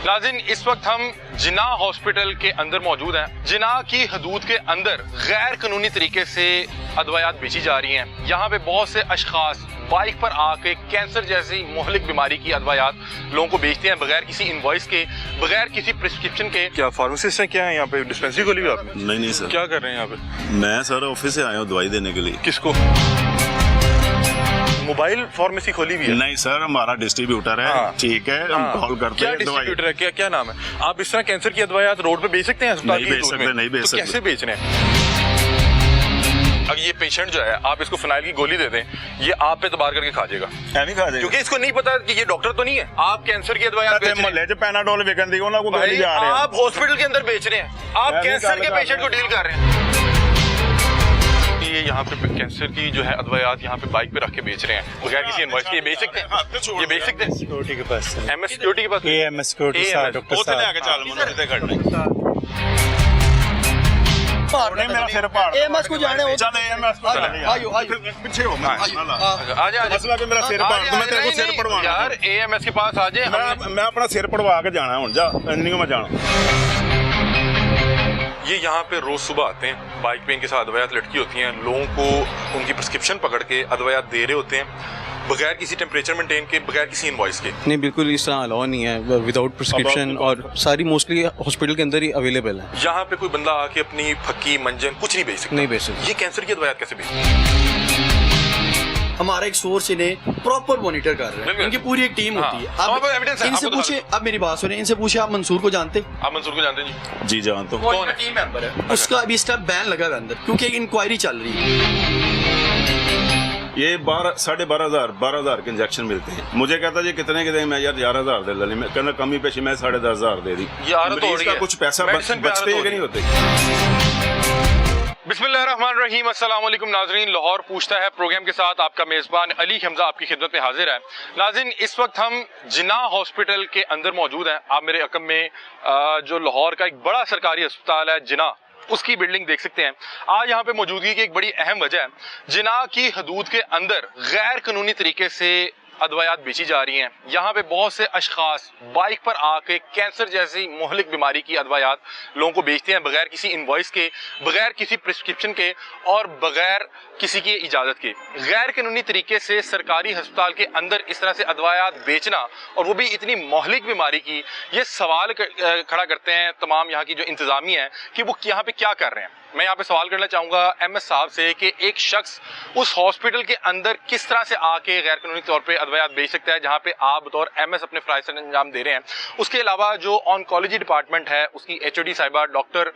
नाज़रीन, इस वक्त हम जिना हॉस्पिटल के अंदर मौजूद हैं। जिना की हदूद के अंदर गैर कानूनी तरीके से अदवायात बेची जा रही हैं। यहाँ पे बहुत से अशखास बाइक पर आके कैंसर जैसी मुहलिक बीमारी की अदवायात लोगों को बेचते हैं बगैर किसी इनवॉइस के, बगैर किसी प्रिस्क्रिप्शन के। क्या फार्मासिस्ट हैं? क्या है यहाँ पे? डिस्पेंसरी खोली हुई आपने? नहीं सर। क्या कर रहे हैं यहाँ पे? मैं सर ऑफिस से आया हूँ दवाई देने के लिए। किसको? मोबाइल फार्मेसी खोली हुई है? नहीं सर, हमारा डिस्ट्रीब्यूटर है। हाँ। ठीक है, हम कॉल करते क्या हैं। डिस्ट्रीब्यूटर है? क्या क्या नाम है? आप इस तरह कैंसर की अदवायात रोड पे बेच सकते हैं? अस्पताल नहीं की बेच दूध सकते, में? नहीं बेच तो सकते। कैसे बेच रहे हैं? अब ये पेशेंट जो है, आप इसको फिनाइल की गोली दे दें, ये आप पे तबार करके खा जाएगा, नहीं खा जाएगा क्योंकि इसको नहीं पता कि ये डॉक्टर तो नहीं है। आप कैंसर की अदवायात बेच रहे हैं। मोहल्ले च पैनाडोल विकन दी उन्होंने को भाई, गोली जा रहे हैं। आप हॉस्पिटल के अंदर बेच रहे हैं, आप मैं भी कैंसर के गल पेशेंट को डील कर रहे हैं। ये यहाँ पे कैंसर की जो है अदवायात यहाँ पे बाइक पे रख के बेच रहे हैं बगैर किसी इनवॉइस के। ये बेच सकते हैं? ये बेच सकते हैं? सिक्योरिटी के पास एमएस सिक्योरिटी के पास? एएमएस सिक्योरिटी साहब, डॉक्टर ਉੱਥੇ ਲੈ ਕੇ ਚੱਲ ਮੈਨੂੰ ਜਿੱਥੇ ਖੜਨਾ ਉਹਨੇ ਮੇਰਾ ਸਿਰ ਪਾੜ एएमएस को जाने ਚੱਲ ਏਐਮਐਸ ਕੋ ਚਲੇ आयो आयो ਪਿੱਛੇ ਹੋ ਮੈਂ आजा ਮਸਲਾ ਕਿ ਮੇਰਾ ਸਿਰ ਪਾੜ ਦੂੰ ਮੈਂ ਤੇਰੇ ਕੋਲ ਸਿਰ ਪੜਵਾਣਾ यार एएमएस के पास आ जाए। ਮੈਂ ਆਪਣਾ ਸਿਰ ਪੜਵਾ ਕੇ ਜਾਣਾ ਹੁਣ ਜਾ ਇੰਨੀ ਮੈਂ ਜਾਣਾ। ये यहाँ पे रोज सुबह आते हैं, बाइक पे इनके साथ अदवायात लटकी होती हैं, लोगों को उनकी प्रिस्क्रिप्शन पकड़ के अदवायात दे रहे होते हैं बगैर किसी टेम्परेचर मेंटेन के, बगैर किसी इनवॉइस के। नहीं, बिल्कुल इस तरह अलाउ नहीं है विदाउट प्रिस्क्रिप्शन, और सारी मोस्टली हॉस्पिटल के अंदर ही अवेलेबल है। यहाँ पे कोई बंदा आके अपनी फक्की मंजन कुछ नहीं बेच सकता। नहीं बेच सकता। ये कैंसर की अदवायात कैसे बेच? हमारा एक सोर्स इन्हें प्रॉपर मॉनिटर कर रहे हैं, बिल्कुल। इनकी पूरी एक टीम हाँ। होती है। हमारे पास evidence है, इनसे आपको पूछे, अब मेरी बात सुने, इनसे पूछे आप मंसूर को जानते? आप मंसूर को जानते हैं जी? जी जान तो कौन है? टीम मेंबर है, उसका अभी इस टाइम बैन लगा हुआ है अंदर, क्योंकि एक इंक्वायरी चल रही है। ये 12,000 के इंजेक्शन मिलते हैं। मुझे कहता जी कितने के दें, मैं यार 11,000 दे ले, मैं कहना कमी पेशी मैं 10,500 दे दी। यार तो मरीज का कुछ पैसा मेडिसिन पे बचते हैं कि नहीं होते? बिस्मिल्लाहिर्रहमानिर्रहीम, अस्सलाम वालेकुम नाज़रीन। लाहौर पूछता है प्रोग्राम के साथ आपका मेज़बान अली हमजा आपकी खिदमत में हाजिर है। नाज़रीन, इस वक्त हम जिना हॉस्पिटल के अंदर मौजूद हैं। आप मेरे अकम में जो लाहौर का एक बड़ा सरकारी अस्पताल है जिना, उसकी बिल्डिंग देख सकते हैं। आज यहाँ पे मौजूदगी की एक बड़ी अहम वजह है, जिना की हदूद के अंदर गैर कानूनी तरीके से अदवायात बेची जा रही हैं। यहाँ पे बहुत से अशखास बाइक पर आके कैंसर जैसी मुहलिक बीमारी की अदवायात लोगों को बेचते हैं बगैर किसी इनवॉइस के, बगैर किसी प्रिस्क्रिप्शन के और बगैर किसी की इजाजत के। गैर कानूनी तरीके से सरकारी अस्पताल के अंदर इस तरह से अदवायात बेचना, और वो भी इतनी मुहलिक बीमारी की, ये सवाल खड़ा करते हैं तमाम यहाँ की जो इंतजामिया है कि वो यहाँ पे क्या कर रहे हैं। मैं यहाँ पे सवाल करना चाहूँगा एमएस साहब से कि एक शख्स उस हॉस्पिटल के अंदर किस तरह से आके गैर कानूनी तौर पे अदवायात बेच सकता है, जहाँ पे आप बतौर एमएस अपने फ़राइज़ से अंजाम दे रहे हैं। उसके अलावा जो ऑन्कोलॉजी डिपार्टमेंट है, उसकी एचओडी साहिबा डॉक्टर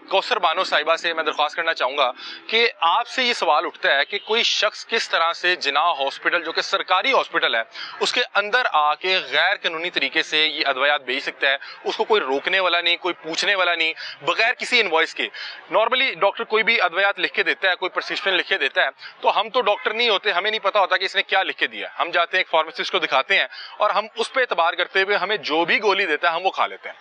कौसर बानो साहिबा से मैं दरख्वास्त करना चाहूँगा कि आपसे ये सवाल उठता है कि कोई शख्स किस तरह से जिना हॉस्पिटल, जो कि सरकारी हॉस्पिटल है, उसके अंदर आके गैर कानूनी तरीके से ये अदवायात बेच सकता है। उसको कोई रोकने वाला नहीं, कोई पूछने वाला नहीं, बगैर किसी इनवॉइस के। नॉर्मली डॉक्टर कोई भी अदवायात लिख के देता है, कोई प्रिस्क्रिप्शन लिख के देता है, तो हम तो डॉक्टर नहीं होते, हमें नहीं पता होता कि इसने क्या लिख के दिया। हम जाते हैं एक फार्मासिस्ट को दिखाते हैं और हम उस पर एतबार करते हुए हमें जो भी गोली देता है हम वो खा लेते हैं।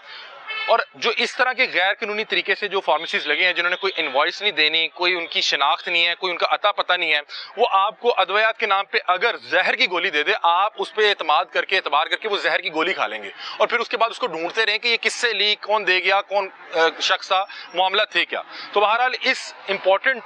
और जो इस तरह के गैर कानूनी तरीके से जो फार्मेसीज लगे हैं, जिन्होंने कोई इनवॉइस नहीं देनी, कोई उनकी शिनाख्त नहीं है, कोई उनका अता पता नहीं है, वो आपको अदवायात के नाम पे अगर जहर की गोली दे दे, आप उस पर एतमाद करके, एतबार करके वो जहर की गोली खा लेंगे और फिर उसके बाद उसको ढूंढते रहें कि ये किससे ली, कौन दे गया, कौन शख्स था, मामला थे क्या। तो बहरहाल इस इंपॉर्टेंट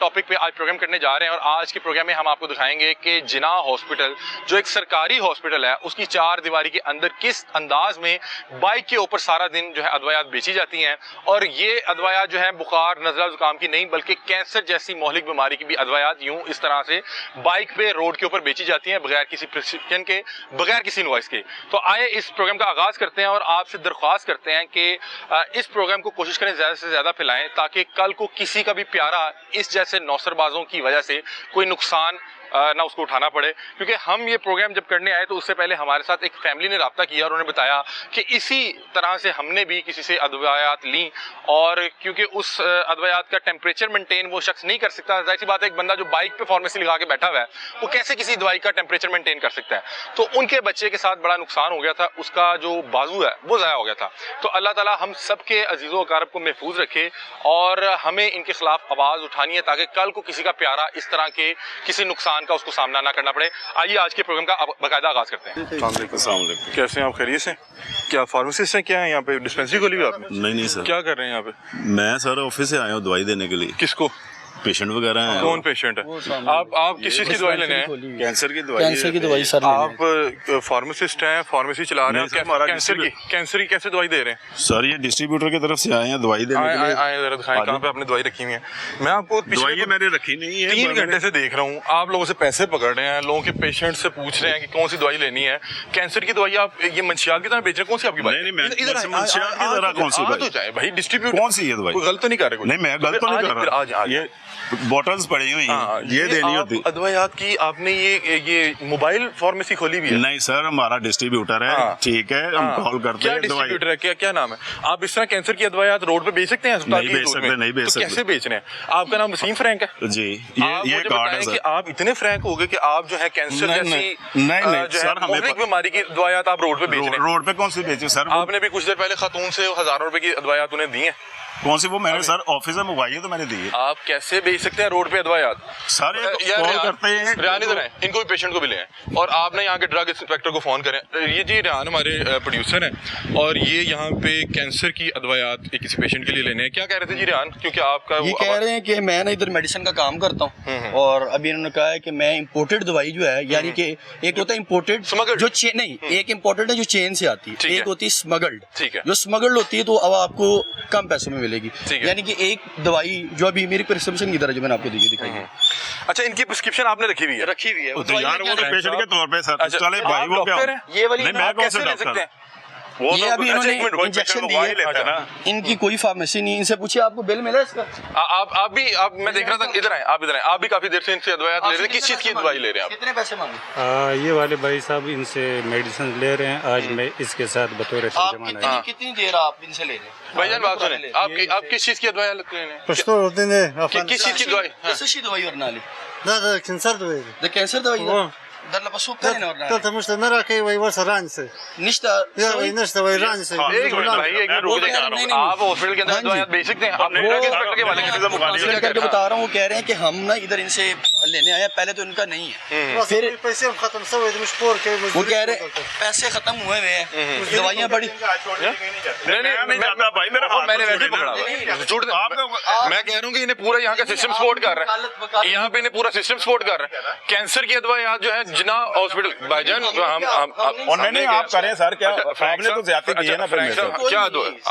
टॉपिक पे आज प्रोग्राम करने जा रहे हैं, और आज के प्रोग्राम में हम आपको दिखाएंगे कि जिना हॉस्पिटल जो एक सरकारी हॉस्पिटल है, उसकी चार दीवारी के अंदर किस अंदाज में बाइक के ऊपर सारा दिन जो है अदवायात बेची जाती हैं। और ये अदवायात जो है बुखार, नज़ला, जुकाम की नहीं, बल्कि कैंसर जैसी मुहलिक बीमारी की भी अदवायात यूं इस तरह से बाइक पे, रोड के ऊपर बेची जाती हैं बगैर किसी प्रिस्क्रिप्शन के, बगैर किसी इनवॉइस के। तो आए इस प्रोग्राम का आगाज करते हैं और आपसे दरख्वास्त करते हैं कि इस प्रोग्राम को कोशिश करें ज़्यादा से ज़्यादा फैलाएं, ताकि कल को किसी का भी प्यारा इस जैसे नौसरबाजों की वजह से कोई नुकसान ना उसको उठाना पड़े। क्योंकि हम ये प्रोग्राम जब करने आए तो उससे पहले हमारे साथ एक फैमिली ने रब्ता किया और उन्होंने बताया कि इसी तरह से हमने भी किसी से अदवायात ली, और क्योंकि उस अदवायात का टेम्परेचर मेंटेन वो शख्स नहीं कर सकता। जाहिर सी बात है, एक बंदा जो बाइक पे फार्मेसी लगा के बैठा हुआ है, वो कैसे किसी दवाई का टेम्परेचर मेंटेन कर सकता है। तो उनके बच्चे के साथ बड़ा नुकसान हो गया था, उसका जो बाजू है वो ज़ाया हो गया था। तो अल्लाह ताला हम सब के अजीज़ो अकारब को महफूज रखे और हमें इनके खिलाफ आवाज़ उठानी है, ताकि कल को किसी का प्यारा इस तरह के किसी नुकसान का उसको सामना ना करना पड़े। आइए आज के प्रोग्राम का बाकायदा आगाज करते हैं। अस्सलाम वालेकुम। कैसे हैं आप? खैरियत से? क्या फार्मासिस्ट हैं, क्या है यहाँ पे डिस्पेंसरी खोली हुई है आपने? नहीं नहीं सर, क्या कर रहे हैं यहाँ पे? मैं सर ऑफिस से आया हूँ दवाई देने के लिए। किसको? पेशेंट वगैरह हैं। कौन पेशेंट है? आप किस चीज़ की दवाई लेने हैं? कैंसर की दवाई। कैंसर की दवाई सर। आप फार्मासिस्ट हैं, फार्मेसी चला रहे हैं, नहीं, हमारा कैंसर की कैसे दवाई दे रहे हैं? सर ये डिस्ट्रीब्यूटर की तरफ से आए हैं दवाई देने के लिए। आए जरा दिखाएं कहाँ पे आपने दवाई रखी हुई है। मैं आपको दवाई मैंने रखी नहीं है, 3 घंटे से देख रहा हूँ, आप लोगों से पैसे पकड़ रहे हैं, लोगों के पेशेंट से पूछ रहे हैं कि कौन सी दवाई लेनी है। कैंसर की दवाई आप ये मंशियात की तरह बेच रहे हैं, कौन सी आपकी बात? नहीं, मैं मंशियात की तरह कौन सी दवाई? तो जाए भाई, डिस्ट्रीब्यूटर कौन सी है दवाई? कोई गलत तो नहीं कर रहे? नहीं मैं गलत तो नहीं कर रहा। ये बॉटल्स पड़ी हुई हैं, ये देनी होती। अद्वैयात की आपने ये मोबाइल फार्मेसी खोली भी है? नहीं सर, हमारा डिस्ट्रीब्यूटर है, ठीक है, हम कॉल करते क्या हैं। डिस्ट्रीब्यूटर है, क्या नाम है? आप इस तरह कैंसर की अद्वैयात रोड पे बेच सकते हैं? नहीं बेच सकते, नहीं बेच सकते। कैसे बेच रहे हैं? आपका नाम वसीम फ्रैंक है जी, ये कार्ड है सर। आप इतने फ्रैंक हो गए कि आप जो है कैंसर जैसी नहीं सर, हमें बीमारी की दवाइयात आप रोड पे बेच रहे हैं। रोड पे कौन सी बेची सर? आपने भी कुछ देर पहले खातून से हजारों रुपए की दवाइयात उन्हें दी है। कौन सी? वो मैंने सर ऑफिस में मंगवाई है तो मैंने दी है। आप कैसे बेच सकते हैं रोड पे दवाइयात? सारे कॉल करते हैं, रेहान इधर हैं, इनको भी पेशेंट को भी ले आए और आपने यहाँ के ड्रग इंस्पेक्टर को फोन करें। ये जी रेहान हमारे प्रोड्यूसर हैं और ये यहाँ पे कैंसर की अद्वैयात किसी पेशेंट के लिए लेने हैं। क्या कह रहे थे जी रेहान? क्योंकि आपका ये कह रहे हैं कि मैं ना इधर मेडिसिन का काम करता हूँ और अभी इन्होंने कहा है कि मैं इम्पोर्टेड दवाई जो है, यानी कि एक होता है इम्पोर्टेड जो नहीं, एक इम्पोर्टेड है जो चेन से आती है, एक होती है स्मगल्ड। ठीक है। जो स्मगल्ड होती है तो अब आपको कम पैसों में मिलेगी, यानी कि एक दवाई जो अभी मेरी प्रिस्क्रिप्शन की तरह जो मैंने आपको दिखाई है। अच्छा, इनकी प्रिस्क्रिप्शन आपने रखी हुई है? रखी हुई है तो यार वो तो पेशेंट के तौर पे सर। चले भाई वो क्या ये वाली नहीं, मैं कौन से ले सकते हैं? वो ये तो अभी इन्होंने इंजेक्शन दिए, इनकी कोई फार्मेसी नहीं, इनसे पूछिए आपको बिल मिला इसका? आप भी मैं देख रहा था, इधर आए आप भी काफी देर से इनसे दवाइयात ले रहे हैं। किस चीज की दवाई ले रहे हैं आप? कितने पैसे मांगे? ये वाले भाई साहब इनसे मेडिसिन ले रहे हैं, आज मैं इसके साथ बतौर आप कितनी देर आप इनसे ले रहे हैं? भाईजान बात सुने, आप किस चीज की दवाई ले रहे हैं? किस चीज की दवाई? Nasıl davayi ornali? Da, kanser duveri. Da kanser davayi da? Dar la pasu kare na ornali? Потому что на раке воевался раньше. Nishta Я нечто воевал раньше. एक मिनट भाई, एक मिनट रुक जाइए। आप हॉस्पिटल के अंदर दवाइयाँ बेच सकते हैं? आप ड्रग इंस्पेक्टर के वाले काउंसलर करके बता रहा हूँ, वो कह रहे हैं कि हम ना इधर इनसे लेने आए, पहले तो इनका नहीं है, फिर पैसे खत्म सब है मुझ पोर के वो कह रहे पैसे खत्म हुए हुए हैं, दवाइयाँ बड़ी नहीं भाई, मैंने वैसे ही पकड़ा हुआ। मैं कह रहा हूँ कि इन्हें पूरा यहाँ का सिस्टम सपोर्ट कर रहा है, यहाँ पे इन्हें पूरा सिस्टम सपोर्ट कर रहा है। कैंसर की दवाइयाँ जो है जिना हॉस्पिटल भाईजान, और नहीं आप करें सर, क्या आपने तो ज्यादा की है ना? क्या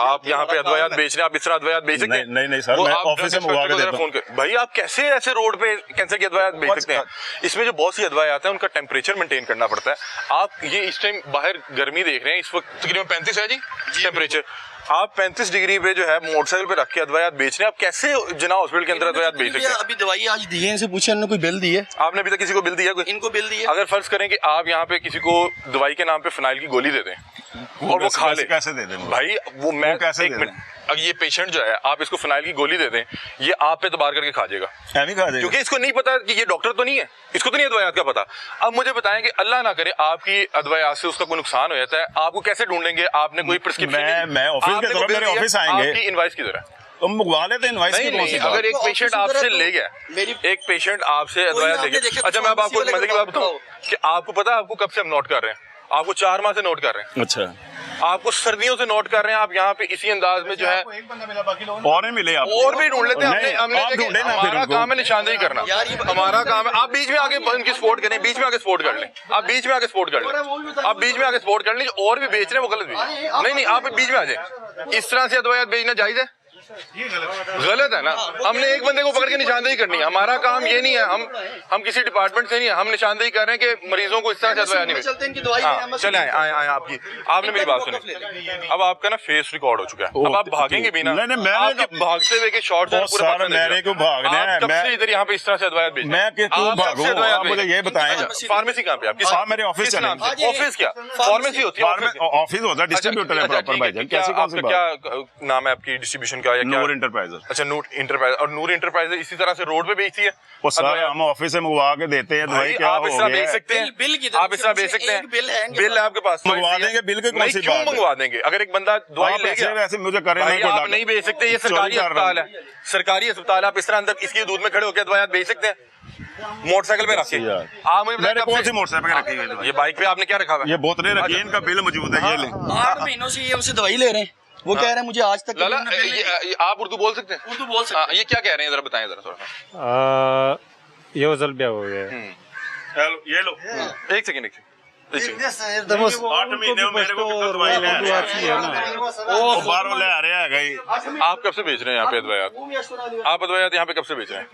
आप यहाँ पे अद्वैयात बेच रहे हैं? आप इस तरह अद्वैयात बेच सकते हैं? नहीं सर, मैं ऑफिस से मंगवा के देता हूँ। भाई आप कैसे ऐसे रोड पे कैंसर की अद्वैयात बेच सकते हैं? इसमें जो बहुत सी अद्वैयात है उनका टेम्परेचर मेंटेन करना पड़ता है। आप ये इस टाइम बाहर गर्मी देख रहे हैं, इस वक्त तकरीबन 35 है जी टेम्परेचर। आप 35 डिग्री पे जो है मोटरसाइकिल पे रख के अद्वैयात बेच रहे हैं। आप कैसे जिना हॉस्पिटल के अंदर अद्वैयात बेच सकते हैं? अभी दवाई आज दी है, इनसे पूछे इन्होंने कोई बिल दी है? आपने अभी तक किसी को बिल दिया? कोई इनको बिल दी है? अगर फर्ज करें कि आप यहाँ पे किसी को दवाई के नाम पे फिनाइल की गोली दे दें और वो खा ले, कैसे दे दें भाई? वो मैं कैसे एक मिनट, अगर ये पेशेंट जो है आप इसको फिनाइल की गोली दे दें, ये आप पे तबार करके खा जाएगा, क्योंकि इसको नहीं पता कि ये डॉक्टर तो नहीं है, इसको तो नहीं अद्वैयात का पता। अब मुझे बताएं कि अल्लाह ना करे आपकी अद्वैयात से उसका कोई नुकसान हो जाता है, आपको कैसे ढूंढेंगे? आपने कोई प्रिस्क्रिप्शन? मैं ऑफिस के तरफ, मेरे ऑफिस आएंगे, आपकी इनवाइस किधर है? तुम मंगवा लेते इनवाइस की कौन सी? अगर एक पेशेंट आपसे ले गया, एक पेशेंट आपसे अद्वैयात ले गया, अच्छा मैं अब आपको मजे की बात बताऊं कि आपको पता है आपको कब से हम नोट कर रहे हैं? आपको 4 माह से नोट कर रहे हैं। अच्छा, आपको सर्दियों से नोट कर रहे हैं। आप यहाँ पे इसी अंदाज में जो है और नहीं मिले आप और भी ढूंढ लेते हैं। ढूंढे ना, हमारा काम है निशानदेही करना, हमारा काम है। आप बीच में आके उनकी सपोर्ट करें, बीच में आके सपोर्ट कर लें, आप बीच में आके सपोर्ट कर लें, आप बीच में आके सपोर्ट कर लें। और भी बेच रहे हैं वो गलत भी नहीं, आप बीच में आ जाए। इस तरह से अद्वैयात बेचना जायज है? गलत है ना। हमने एक बंदे को पकड़ के निशानदेही करनी है, हमारा काम ये नहीं है। हम किसी डिपार्टमेंट से नहीं है, हम निशानदेही कर रहे हैं कि मरीजों को इस तरह से अद्वैया नहीं मिले। चले आए आपने मेरी बात सुनी। अब आपका ना फेस रिकॉर्ड हो चुका है, अब आप भागेंगे भी ना। आपके भागते हुए के शॉर्ट्स मेरे को भागना है, मैं इधर यहाँ पे इस तरह से अद्वैया बेच, मैं क्यों भागूं? मुझे ये बताएं, फार्मेसी कहाँ पे आपकी? मेरे ऑफिस है। ऑफिस क्या फार्मेसी होती है? ऑफिस होता है, डिस्ट्रीब्यूटर है प्रॉपर भाईजान। क्या आपका क्या नाम है आपकी डिस्ट्रीब्यूशन का या क्या? नूर इंटरप्राइजेस। अच्छा, नूर इंटरप्राइज। और नूर इंटरप्राइज इसी तरह से रोड पे बेचती है वो सारे हम ऑफिस से मंगवा के देते हैं दवाई। क्या आप हो इस तरह गया बेच सकते हैं? बिल की आप इस तरह बेच सकते हैं? बिल है आपके पास? मंगवा देंगे, बिल की कौन नहीं, सी क्यों बात है? मंगवा देंगे? अगर एक बंदा दवाई ले गया, वैसे मुझे करें भाई, नहीं कोई आप डॉक्टर- नहीं बेच सकते, ये सरकारी चोरी कर रहा हूं। अस्पताल है, सरकारी अस्पताल है। आप इस तरह अंदर इसकी दूध में खड़े होकर दवाई बेच सकते हैं मोटरसाइकिल पे रख के? यार। आप मुझे बताएं मैंने कब कौन से- सी मोटरसाइकिल पे रखी हुई है दवाई? ये बाइक पे आपने क्या रखा हुआ है? ये बोतलें रखी हैं, इनका बिल मौजूद है, ये लें। 8 महीनों से ये हमसे दवाई ले रहे हैं, वो कह रहे हैं मुझे आज तक लाला, कभी उन्होंने बिल नहीं- आप उर्दू बोल सकते हैं? उर्दू बोल सकते हाँ, ये क्या कह रहे हैं, जरा बताएं जरा थोड़ा सा। ये वजल भी हो गया है। हेलो, ये लो। एक सेकंड, एक सेकंड। 8 महीने में मेरे को कितना दवाई ले उर्दू आती है ना। वो बाहरों ले आ रहा है गई। आप कब से बेच रहे हैं यहाँ पे दवाइयात? आप दवाइयात यहाँ पे कब से बेच रहे हैं?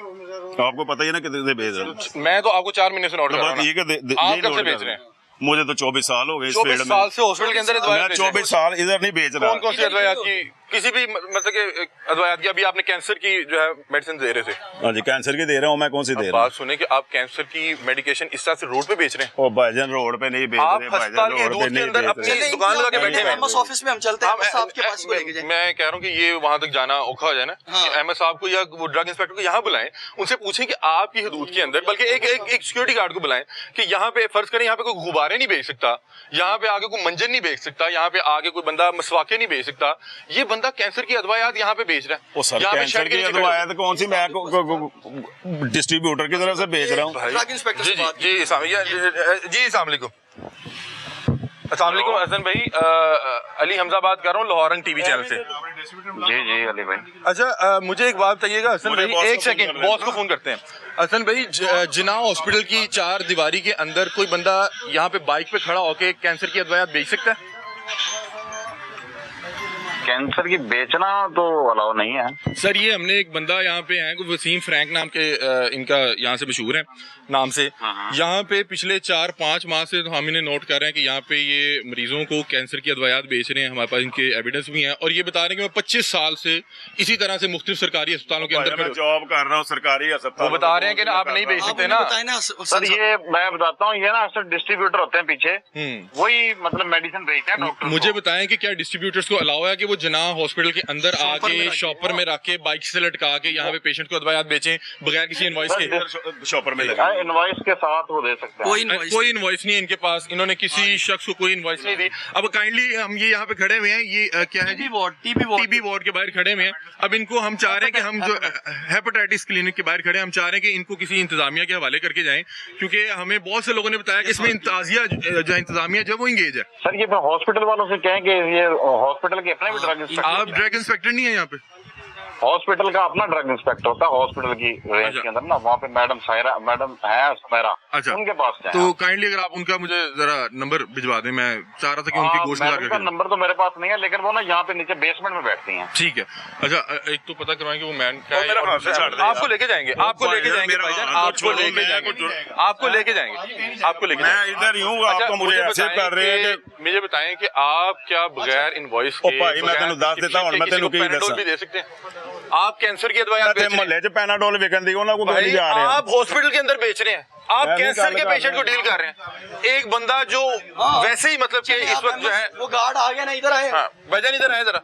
आपको पता ही है ना कितने से बेच रहे हैं। मैं तो आपको 4 महीने से नोट कर रहा हूँ बात ना। ये कि आप यही कब से नोट बेच कर रहे हैं? मुझे तो 24 साल हो गए इस 24 फील्ड साल में। से हॉस्पिटल के अंदर दवाई मैं बेच रहे हैं। 24 साल इधर नहीं बेच रहा। कौन कौन सी अद्वैयात की, किसी भी मतलब कि अद्वैयात की? अभी आपने कैंसर की जो है मेडिसिन दे रहे थे। हाँ जी, कैंसर की दे रहा हूँ मैं। कौन सी दे अब रहा हूँ? बात सुने कि आप कैंसर की मेडिकेशन इस तरह से रोड पे बेच रहे हैं। ओ भाईजान, रोड पे नहीं बेच आप रहे, अस्पताल भाईजान के रोड पे दूध के नहीं अंदर बेच अपनी रहे। दुकान लगा के बैठे हुए हैं। एमएस ऑफिस में हम चलते हैं, एमएस साहब के पास को लेके जाए। मैं कह रहा हूँ कि ये वहां तक जाना औखा हो जाए ना, एमएस साहब को या वो ड्रग इंस्पेक्टर को यहाँ बुलाएं, उनसे पूछें कि आपकी हदूद के अंदर, बल्कि एक सिक्योरिटी गार्ड को बुलाएं कि यहाँ पे फर्ज करें यहाँ पे कोई गुब्बारे नहीं बेच सकता, यहाँ पे आगे कोई मंजन नहीं बेच सकता, यहाँ पे आगे कोई बंदा मसवाके नहीं बेच सकता। ये बंदा कैंसर की अदवायात यहाँ पे बेच रहा है। ओ सर, यहाँ पे कैंसर शेड के की नीचे दवाई तो कौन सी मैं डिस्ट्रीब्यूटर की तरफ से बेच रहा हूँ। ड्रग इंस्पेक्टर जी से जी बात जी जी अस्सलाम वालेकुम। अस्सलाम वालेकुम हसन भाई, अली हमजा बात कर रहा हूँ लाहौर टीवी चैनल से। जी जी अली भाई। अच्छा, मुझे एक बात बताइएगा हसन मुझे भाई, बॉस एक को फोन सेकंड, कर लेना। बॉस को फोन करते हैं। हसन भाई, जिना हॉस्पिटल की 4 दीवारी के अंदर कोई बंदा यहाँ पे बाइक पे खड़ा होके कैंसर की अदवायात बेच सकता है? कैंसर की बेचना तो अलाउ नहीं है सर, ये हमने एक बंदा यहाँ पे है, वसीम फ्रैंक नाम के, इनका यहाँ से मशहूर है नाम से। यहाँ पे पिछले 4-5 माह से तो हम इन्हें नोट कर रहे हैं कि यहाँ पे ये मरीजों को कैंसर की अदवायात बेच रहे हैं। हमारे पास इनके एविडेंस भी हैं, और ये बता रहे हैं कि मैं 25 साल से इसी तरह से मुख्तलिफ सरकारी अस्पतालों के अंदर मैं जॉब कर रहा हूँ सरकारी अस्पताल। वो बता रहे हैं कि आप नहीं बेच सकते ना। बताए ना सर। ये मैं बताता हूँ, ये ना अक्सर डिस्ट्रीब्यूटर होते हैं पीछे, वही मतलब मेडिसिन बेचते हैं डॉक्टर। मुझे बताएं कि क्या डिस्ट्रीब्यूटर्स को अलाउ है कि वो जना हॉस्पिटल के अंदर आके शॉपर में रख के बाइक से लटका के यहाँ पे पेशेंट को अदवायात बेचें बगैर किसी इनवॉइस के? शॉपर में लगा इनवॉइस के साथ वो दे सकते हैं। कोई इनवॉइस नहीं है इनके पास, इन्होंने किसी शख्स को कोई इनवॉइस नहीं दी। अब काइंडली हम ये यहाँ पे खड़े हुए हैं, ये क्या है, टीबी वार्ड के बाहर खड़े हुए हैं। अब इनको हम चाह रहे हैं कि हम जो हेपेटाइटिस क्लिनिक के बाहर खड़े हैं, हम चाह रहे हैं कि इनको किसी इंतजामिया के हवाले करके जाएं, क्योंकि हमें बहुत से लोगों ने बताया कि इसमें इंतजामिया जो इंतजामिया जो वो इंगेज है। सर ये हॉस्पिटल वालों से कहें कि ये हॉस्पिटल के अपने भी ड्रग आप इंस्पेक्टर, ड्रग इंस्पेक्टर नहीं है यहाँ पे? हॉस्पिटल का अपना ड्रग इंस्पेक्टर होता है हॉस्पिटल की रेंज अच्छा। के अंदर ना, वहाँ पे मैडम सायरा मैडम है सुमेरा, अच्छा। उनके पास जाएं। तो काइंडली अगर आप उनका मुझे जरा नंबर भिजवा दें, मैं चाह रहा था कि उनकी गोश्त मैडम का नंबर तो मेरे पास नहीं है, लेकिन वो ना यहाँ पे नीचे बेसमेंट में बैठती हैं। ठीक है। अच्छा, एक तो पता करवाएं कि वो मैन क्या वो मेरा हाथ से छाड़ है। दे आपको लेके जाएंगे, आपको लेके जाएंगे मेरा भाईजान, हाथ आपको छोड़ो, लेके मैं जाएंगे, कुछ- आपको लेके जाएंगे, आपको लेके मैं जाएंगे। इधर ही हूँ, आप तो मुझे ऐसे बताएं कर रहे हैं कि मुझे बताएं कि आप क्या बगैर इनवॉइस ओ के, भाई, मैं तेनू दस देता हूं, मैं तेनू की पैराडोल दसां। भी दे सकते हैं? आप कैंसर की दवाई बेच रहे हैं मोहल्ले च पैनाडोल विकन दी उन्होंने को भाई, गाड़ी जा रहे हैं। आप हॉस्पिटल के अंदर बेच रहे हैं, आप मैं भी कैंसर गल के कर पेशेंट रहा को डील कर रहे हैं। एक बंदा जो वैसे ही मतलब कि इस वक्त जो है, वो गार्ड आ गया ना, इधर आए। हाँ भाईजान इधर आए जरा,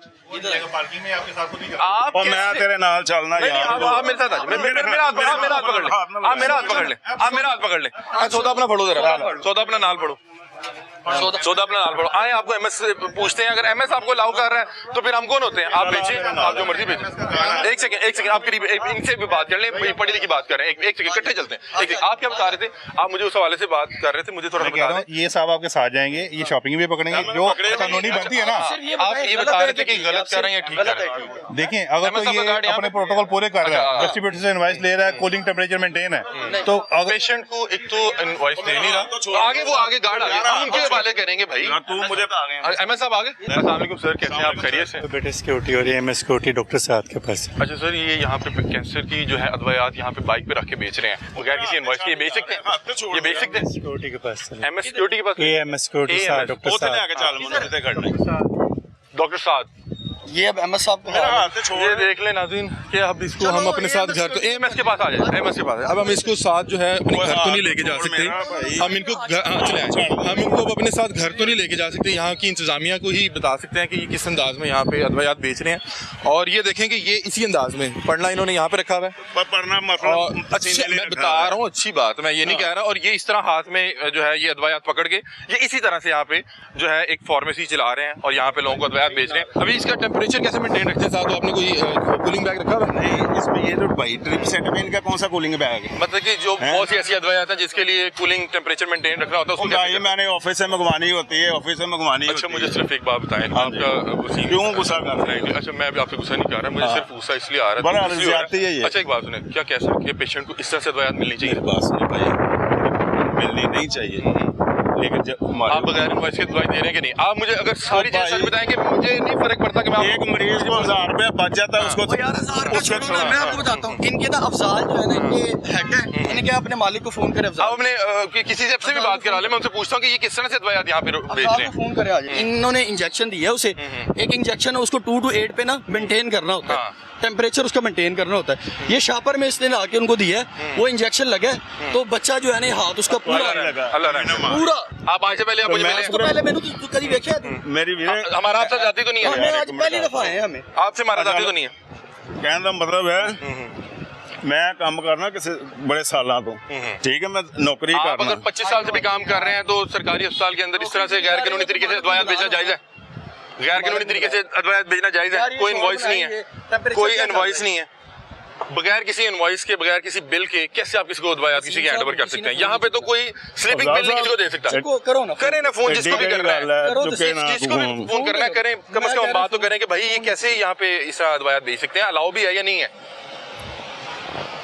आप और मैं कैसे- तेरे नाल चलना नहीं, यार। आप मेरे साथ आ जाओ, मेरा हाथ पकड़ ले, आप मेरा हाथ पकड़ ले, आप मेरा हाथ पकड़ ले, सौदा अपना पढ़ो जरा, सौदा अपना नाल पढ़ो, सौदा अपना नाल पढ़ो। आए आपको एमएस से पूछते हैं, अगर एमएस आपको अलाउ कर रहा है तो फिर हम कौन होते हैं? आप बेचिए, आप जो मर्जी बेचिए। एक सेकंड, आप करीब इनसे भी बात कर लें, पढ़ी लिखी बात कर रहे हैं। एक सेकंड, इकट्ठे चलते हैं। एक आप क्या बता रहे थे? आप मुझे उस हवाले से बात कर रहे थे, मुझे थोड़ा मैं कह रहा हूँ ये साहब आपके साथ जाएंगे, ये शॉपिंग भी पकड़ेंगे, जो कानूनी बनती है ना। आप ये बता रहे थे कि गलत कर रहे हैं या ठीक कर रहे हैं? देखें, अगर तो ये अपने प्रोटोकॉल पूरे कर रहा है, डिस्ट्रीब्यूटर से इनवॉइस ले रहा है, कूलिंग टेम्परेचर मेंटेन है, तो अगर पेशेंट को एक तो इनवॉइस दे नहीं रहा, आगे वो आगे गार्ड आ गया, हम उनके हवाले करेंगे भाई। तू मुझे एमएस साहब आगे। अस्सलाम वालेकुम सर, कैसे हैं आप? खैरियत से? बेटे सिक्योरिटी और एमएस सिक्योरिटी डॉक्टर साहब के पास। अच्छा सर, ये यहाँ पे कैंसर की जो है अदवायात यहाँ पे बाइक पे रख के बेच रहे हैं बगैर किसी इनवॉइस के, ये बेच सकते हैं? ये बेच सकते हैं? सिक्योरिटी के पास एमएस सिक्योरिटी के पास? एमएस सिक्योरिटी साहब डॉक्टर उतने साहब। आगे चल मुझे ते खड़ना। डॉक्टर साहब ये अब एमएस साहब को मेरा हाथ तो छोड़ ये देख ले नाज़रीन कि अब इसको हम अपने साथ घर तो एएमएस के पास आ जाए, एएमएस के पास अब हम इसको साथ जो है अपने घर तो नहीं लेके जा सकते, हम इनको चले आए, हम इनको अब अपने साथ घर तो नहीं लेके जा सकते, यहाँ की इंतजामिया को ही बता सकते हैं कि ये किस अंदाज में यहाँ पे अद्वियात बेच रहे हैं। और ये देखें कि ये इसी अंदाज में पढ़ना इन्होंने यहाँ पे रखा हुआ है, पढ़ना और अच्छा मैं बता रहा हूँ अच्छी बात, मैं ये नहीं कह रहा। और ये इस तरह हाथ में जो है ये अद्वियात पकड़ के ये इसी तरह से यहाँ पे जो है एक फार्मेसी चला रहे हैं और यहाँ पे लोगों को अद्वियात बेच रहे हैं। अभी इसका टेम्परेचर कैसे मेंटेन रखते हैं साथ? तो आपने कोई कूलिंग बैग रखा हुआ है? नहीं, इसमें ये तो भाई ड्रिप सेटअप है, इनका कौन सा कूलिंग बैग है? मतलब कि जो बहुत सी ऐसी अद्वियात है जिसके लिए कूलिंग टेम्परेचर मेंटेन रखना होता है, उसको भाई मैंने ऑफिस से मंगवानी होती है, ऑफिस से मंगवानी अच्छा होती मुझे है। सिर्फ एक बात बताएं, आपका क्यों गुस्सा कर रहे हैं? अच्छा मैं भी आपसे गुस्सा नहीं कर रहा, मुझे सिर्फ गुस्सा इसलिए आ रहा है बड़ा इसलिए हो रहा ज्यादती है ये। अच्छा एक बात सुने, क्या कह सकते हैं पेशेंट को इस तरह से अद्वियात मिलनी चाहिए? मेरी बात सुनिए भाई, मिलनी नहीं चाहिए, लेकिन जब आप बगैर इनवॉइस के दवाई दे रहे हैं कि नहीं? आप मुझे अगर सारी चीजें सच बताएं कि मुझे नहीं फर्क पड़ता कि मैं एक मरीज को 1000 रुपया बच जाता है उसको यार 1000 का छोड़ो ना, मैं आपको बताता हूँ इनके ना अफजाल जो है ना इनके हेड है, इन्हें क्या अपने मालिक को फोन करे आप अफजाल अपने किसी से भी बात करा ले, मैं उनसे पूछता हूँ कि ये किस तरह से अद्वियात यहाँ पे बेच रहे अफजाल हैं। को फोन करे आज। इन्होंने इंजेक्शन दिया उसे, एक इंजेक्शन है उसको 2 to 8 पे ना मेंटेन करना होता है, टेम्परेचर उसका मेंटेन करना होता है। ये शापर में इसने आके उनको दिया है, वो इंजेक्शन लगा है तो बच्चा जो है ना हाथ उसका पूरा पूरा आप आज से पहले आप मुझे मिले उसको पहले मैंने तो कभी देखा है तू? मेरी भी हमारा आपसे जाती तो नहीं हमें है, आज पहली दफा है हमें आपसे हमारा जाती तो नहीं है। कहने का मतलब है मैं काम करना किसी बड़े सालों तो ठीक है, मैं नौकरी आप करना। अगर 25 साल से भी काम कर रहे हैं तो सरकारी अस्पताल के अंदर इस तरह से गैर कानूनी तरीके से अद्वियात बेचना जायज है? गैर कानूनी तरीके से अद्वियात बेचना जायज है? कोई इनवॉइस नहीं है, कोई इनवॉइस नहीं है, बगैर किसी इनवॉइस के बगैर किसी बिल के कैसे आप किसी को अद्वियात किसी के हैंड ओवर कर सकते हैं? यहाँ पे तो कोई स्लीपिंग बिल नहीं किसी को दे सकता। इसको करो ना, करें ना फोन जिसको भी कर रहा है, करो तो जिसको भी फोन करना है करें, कम से कम बात तो करें कि भाई ये कैसे यहाँ पे इस तरह अद्वियात बेच सकते हैं, अलाउ भी है या नहीं है?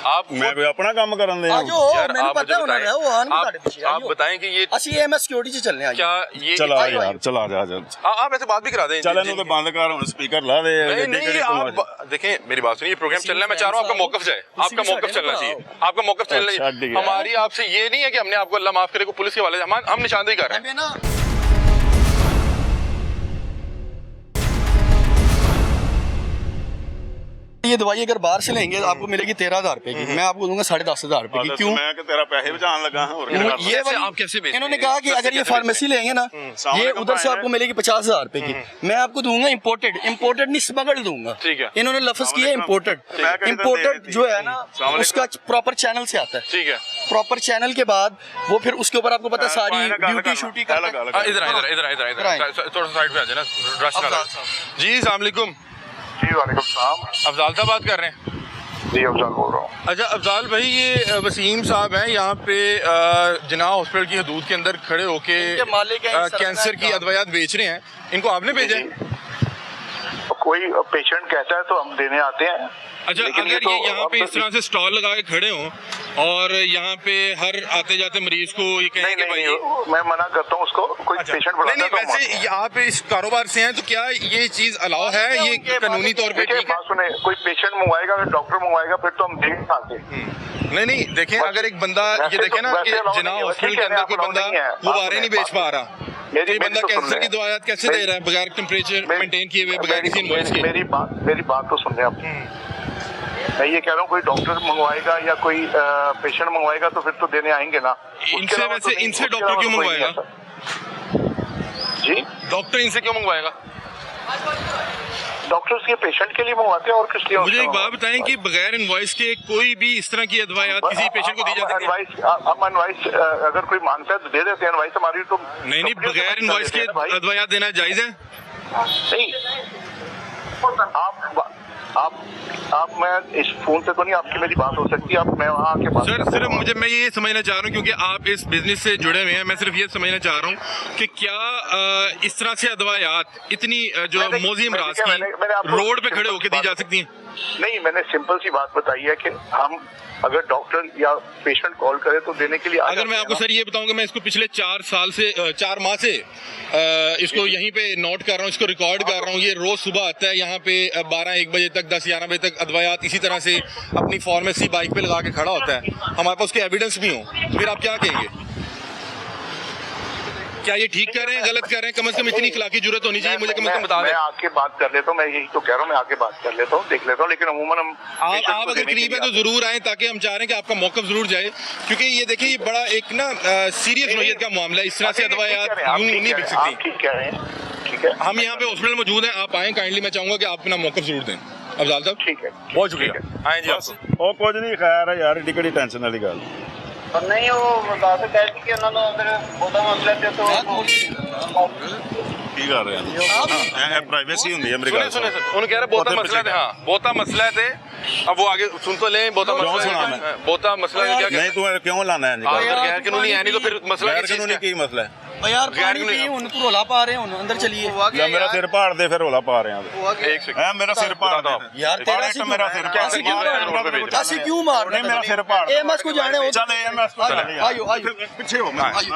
आप मैं कोई अपना काम करन दे आजो मैंने पता होना है वो आन साडे पीछे आप बताएं कि ये ਅਸੀਂ एमएस सिक्योरिटी से चलने आज क्या ये चला यार चला जा आप ऐसे बात भी करा दें चल इन्हों तो बंद कर हुन स्पीकर ला दे। नहीं नहीं आप देखें मेरी बात सुनिए, ये प्रोग्राम चल रहा है, मैं चाह रहा हूँ आपका मौकफ जाए, आपका मौकफ चलना चाहिए, आपका मौकफ चलना चाहिए। हमारी आपसे ये नहीं है कि हमने आपको अल्लाह माफ करे को पुलिस के हवाले हम निशानदेही कर रहे हैं। हमें ना ये दवाई अगर बाहर से लेंगे तो आपको मिलेगी 13,000 रुपए की, मैं आपको दूंगा 10,500 रुपए की। क्यों? मैं कि तेरा पैसे बचाने लगा हूं और क्या ये कैसे आप कैसे बेचते हैं? इन्होंने कहा कि अगर ये फार्मेसी लेंगे ना ये उधर से आपको मिलेगी 50,000 रुपए की, मैं आपको दूंगा इम्पोर्टेड, इम्पोर्टेड नहीं स्मगल दूंगा। ठीक है। इन्होंने लफ्ज किया इम्पोर्टेड, इम्पोर्टेड जो है ना उसका प्रॉपर चैनल से आता है, ठीक है, प्रॉपर चैनल के बाद वो फिर उसके ऊपर आपको पता है सारी ड्यूटी शूटी करता है। इधर इधर इधर इधर इधर थोड़ा साइड पे आ जाए ना, रश ना लगे। जी अस्सलाम वालेकुम। जी वालेकुम सलाम। अफजाल साहब बात कर रहे हैं? जी अफजाल बोल रहा हूँ। अच्छा अफजाल भाई, ये वसीम साहब हैं यहाँ पे जिना हॉस्पिटल की हदूद के अंदर खड़े होके इनके मालिक हैं, कैंसर की अद्वियात बेच रहे हैं, इनको आपने भेजा है? कोई पेशेंट कहता है तो हम देने आते हैं। अच्छा लेकिन अगर तो ये यहाँ पे अब इस तरह से स्टॉल लगा के खड़े हों और यहाँ पे हर आते जाते मरीज को ये कहें नहीं कि भाई नहीं मैं मना करता हूँ उसको, कोई पेशेंट नहीं बुलाता नहीं है तो हम आते वैसे हैं। आप इस कारोबार से हैं तो क्या ये चीज अलाउ है, ये कानूनी तौर पे देखिए ठीक है? बात सुने, कोई पेशेंट मंगवाएगा, अगर डॉक्टर मंगवाएगा फिर तो हम देख पाते। नहीं नहीं देखें, अगर एक बंदा ये देखे ना कि जिना हॉस्पिटल के अंदर कोई बंदा वो बारे नहीं बेच पा रहा, तो ये बंदा कैंसर की दवाइयात कैसे दे रहा है बगैर टेम्परेचर मेंटेन किए हुए, बगैर किसी इनवॉइस के? मेरी बात तो सुन रहे आप। मैं ये कह रहा हूँ कोई डॉक्टर मंगवाएगा या कोई पेशेंट मंगवाएगा तो फिर तो देने आएंगे ना। इनसे वैसे इनसे डॉक्टर क्यों मंगवाएगा? जी डॉक्टर इनसे क्यों मंगवाएगा? डॉक्टर्स ये पेशेंट के लिए मंगवाते हैं और किस लिए? मुझे एक बात बताएं कि बगैर इनवॉइस के कोई भी इस तरह की अदवायात किसी पेशेंट को दी जा सकती है? हम अनवाइस अगर कोई मांगता है तो दे देते हैं अनवाइस हमारी तो। नहीं नहीं बगैर इनवॉइस के अदवायात देना जायज है? नहीं आप मैं इस फोन से तो नहीं, आपकी मेरी बात हो सकती है, आप मैं वहाँ आके बात। सर सिर्फ मुझे मैं ये समझना चाह रहा हूँ क्योंकि आप इस बिजनेस से जुड़े हुए हैं, मैं सिर्फ ये समझना चाह रहा हूँ कि क्या इस तरह से अदवायात इतनी जो मोजी अमराज की रोड पे खड़े होकर दी जा सकती हैं? नहीं, मैंने सिंपल सी बात बताई है कि हम अगर डॉक्टर या पेशेंट कॉल करे तो देने के लिए अगर मैं आपको सर ये बताऊंगा, मैं इसको पिछले 4 माह से इसको यहीं पे नोट कर रहा हूँ, इसको रिकॉर्ड कर रहा हूँ, ये रोज सुबह आता है यहाँ पे 12-1 बजे तक, 10-11 बजे तक अदवायात इसी तरह से अपनी फार्मेसी बाइक पे लगा के खड़ा होता है, हमारे पास उसके एविडेंस भी हो, फिर आप क्या कहेंगे? क्या ये ठीक कर रहे हैं, गलत कर रहे हैं? कम से कम इतनी इखलाकी जरूरत होनी चाहिए, मुझे कम से कम बता दें। मैं आके बात कर लेता हूँ, मैं यही तो कह रहा हूँ, मैं आके बात कर लेता हूँ, देख लेता हूँ, लेकिन अमूमन हम आप अगर करीब है तो जरूर आए, ताकि हम चाह रहे हैं कि आपका मौकफ जरूर जाए, क्योंकि ये देखिए ये बड़ा एक ना सीरियस नोयत का मामला है। इस तरह से अदवायात यूं नहीं बिक सकती। ठीक कह रहे हैं, ठीक है। हम यहाँ पे हॉस्पिटल मौजूद हैं, आप आए काइंडली, मैं चाहूंगा कि आप अपना मौकफ जरूर दें। अफजाल साहब ठीक है, बहुत शुक्रिया, आए जी आप। ਉਹ ਕੁਝ ਨਹੀਂ ਖੈਰ ਹੈ ਯਾਰ, ਏਡੀ ਕਿਹੜੀ ਟੈਨਸ਼ਨ ਵਾਲੀ ਗੱਲ। नहीं वो बात है कि उन्होंने अगर बोदा मसले थे तो ਕੀ ਕਰ ਰਹੇ ਆ? ਇਹ ਪ੍ਰਾਈਵੇਸੀ ਹੁੰਦੀ ਹੈ मेरी सुने ਗੱਲ सुने सर, उन्होंने कह रहे बहुता बहुत मसला थे, पीछे हाँ बहुता मसला थे। अब वो आगे सुन तो लें, बहुता क्यों मसला सुना है, मैं? बहुता मसला है, क्या ਨਹੀਂ ਤੂੰ ਇਹ ਕਿਉਂ ਲਾਣਾ ਹੈ आप अगर गैर कानूनी है नहीं तो फिर मसला ਗੈਰ किस चीज़ ਕਾਨੂੰਨੀ का है? ਕੀ ਮਸਲਾ ਹੈ? और यार गैर पानी कानूनी- पी हुन तू रोला पा रहे हुन अंदर चलिए ਲੈ ਮੇਰਾ ਸਿਰ ਪਾੜ ਦੇ, ਫਿਰ ਰੋਲਾ ਪਾ ਰਿਹਾ एक सेकंड ਐ ਮੇਰਾ ਸਿਰ ਪਾੜ ਦੇ यार तेरा ਇੱਕ ਮੇਰਾ ਸਿਰ ਪਾੜ ऐसे क्यों मार ऐसे क्यों मार ਨਹੀਂ ਮੇਰਾ ਸਿਰ ਪਾੜ एएमएस को जाने हो ਚੱਲ ਐਮਐਸ को ਚੱਲ आयो आयो ਪਿੱਛੇ ਹੋ ਮੈਂ अच्छा,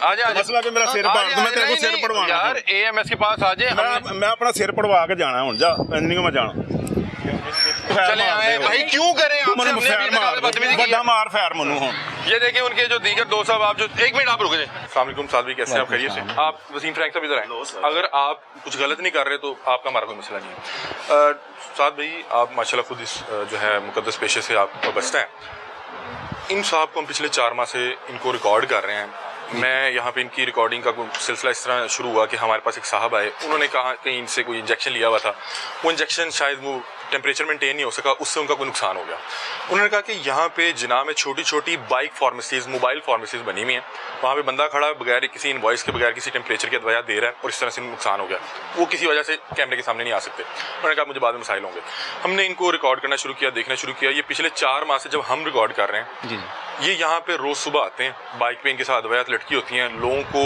आ जाए ਮਸਲਾ ਕਿ ਮੇਰਾ ਸਿਰ ਪਾੜ, ਮੈਂ ਤੇਰੇ ਕੋਲ ਸਿਰ ਪੜਵਾਉਣਾ यार एएमएस के पास आ जाए, ਮੈਂ ਆਪਣਾ ਸਿਰ ਪੜਵਾ ਕੇ ਜਾਣਾ ਹੁਣ, ਜਾ ਇੰਨੀ ਮੈਂ ਜਾਣਾ। चले आए भाई, क्यों करें ਤੂੰ आपसे? ਮੈਨੂੰ हमने ਫੈਰ अभी तक ਮਾਰ, बदतमीजी की ਵੱਡਾ है। ਮਾਰ ਫੈਰ ਮੈਨੂੰ ਹੁਣ। ये देखिए उनके जो दीगर दोस्त साहब, आप जो एक मिनट आप रुके थे। अस्सलाम वालेकुम साहब, कैसे हैं आप? खैरियत से? आप वसीम फ्रैंक साहब इधर आए। अगर आप कुछ गलत नहीं कर रहे तो आपका हमारा कोई मसला नहीं है। साद भाई, आप माशाल्लाह खुद इस जो है मुकद्दस पेशे से आप बचते हैं। इन साहब को हम पिछले 4 माह से इनको रिकॉर्ड कर रहे हैं। मैं यहाँ पे इनकी रिकॉर्डिंग का सिलसिला इस तरह शुरू हुआ कि हमारे पास एक साहब आए, उन्होंने कहा कहीं इनसे कोई इंजेक्शन लिया हुआ था, वो इंजेक्शन शायद वो टेम्परेचर मेंटेन नहीं हो सका, उससे उनका कोई नुकसान हो गया। उन्होंने कहा कि यहाँ पे जिना में छोटी छोटी बाइक फार्मेसीज़, मोबाइल फार्मेसीज़ बनी हुई हैं, वहाँ पे बंदा खड़ा है बगैर किसी इनवॉइस के, बगैर किसी टेम्परेचर की दवाइयाँ दे रहा है और इस तरह से नुकसान हो गया, वो किसी वजह से कैमरे के सामने नहीं आ सकते। उन्होंने कहा मुझे बाद में मसाइल होंगे। हमने इनको रिकॉर्ड करना शुरू किया, देखना शुरू किया। ये पिछले 4 माह से जब हम रिकॉर्ड कर रहे हैं, जी ये यहाँ पे रोज़ सुबह आते हैं, बाइक पे इनके साथ अदवायात लटकी होती हैं, लोगों को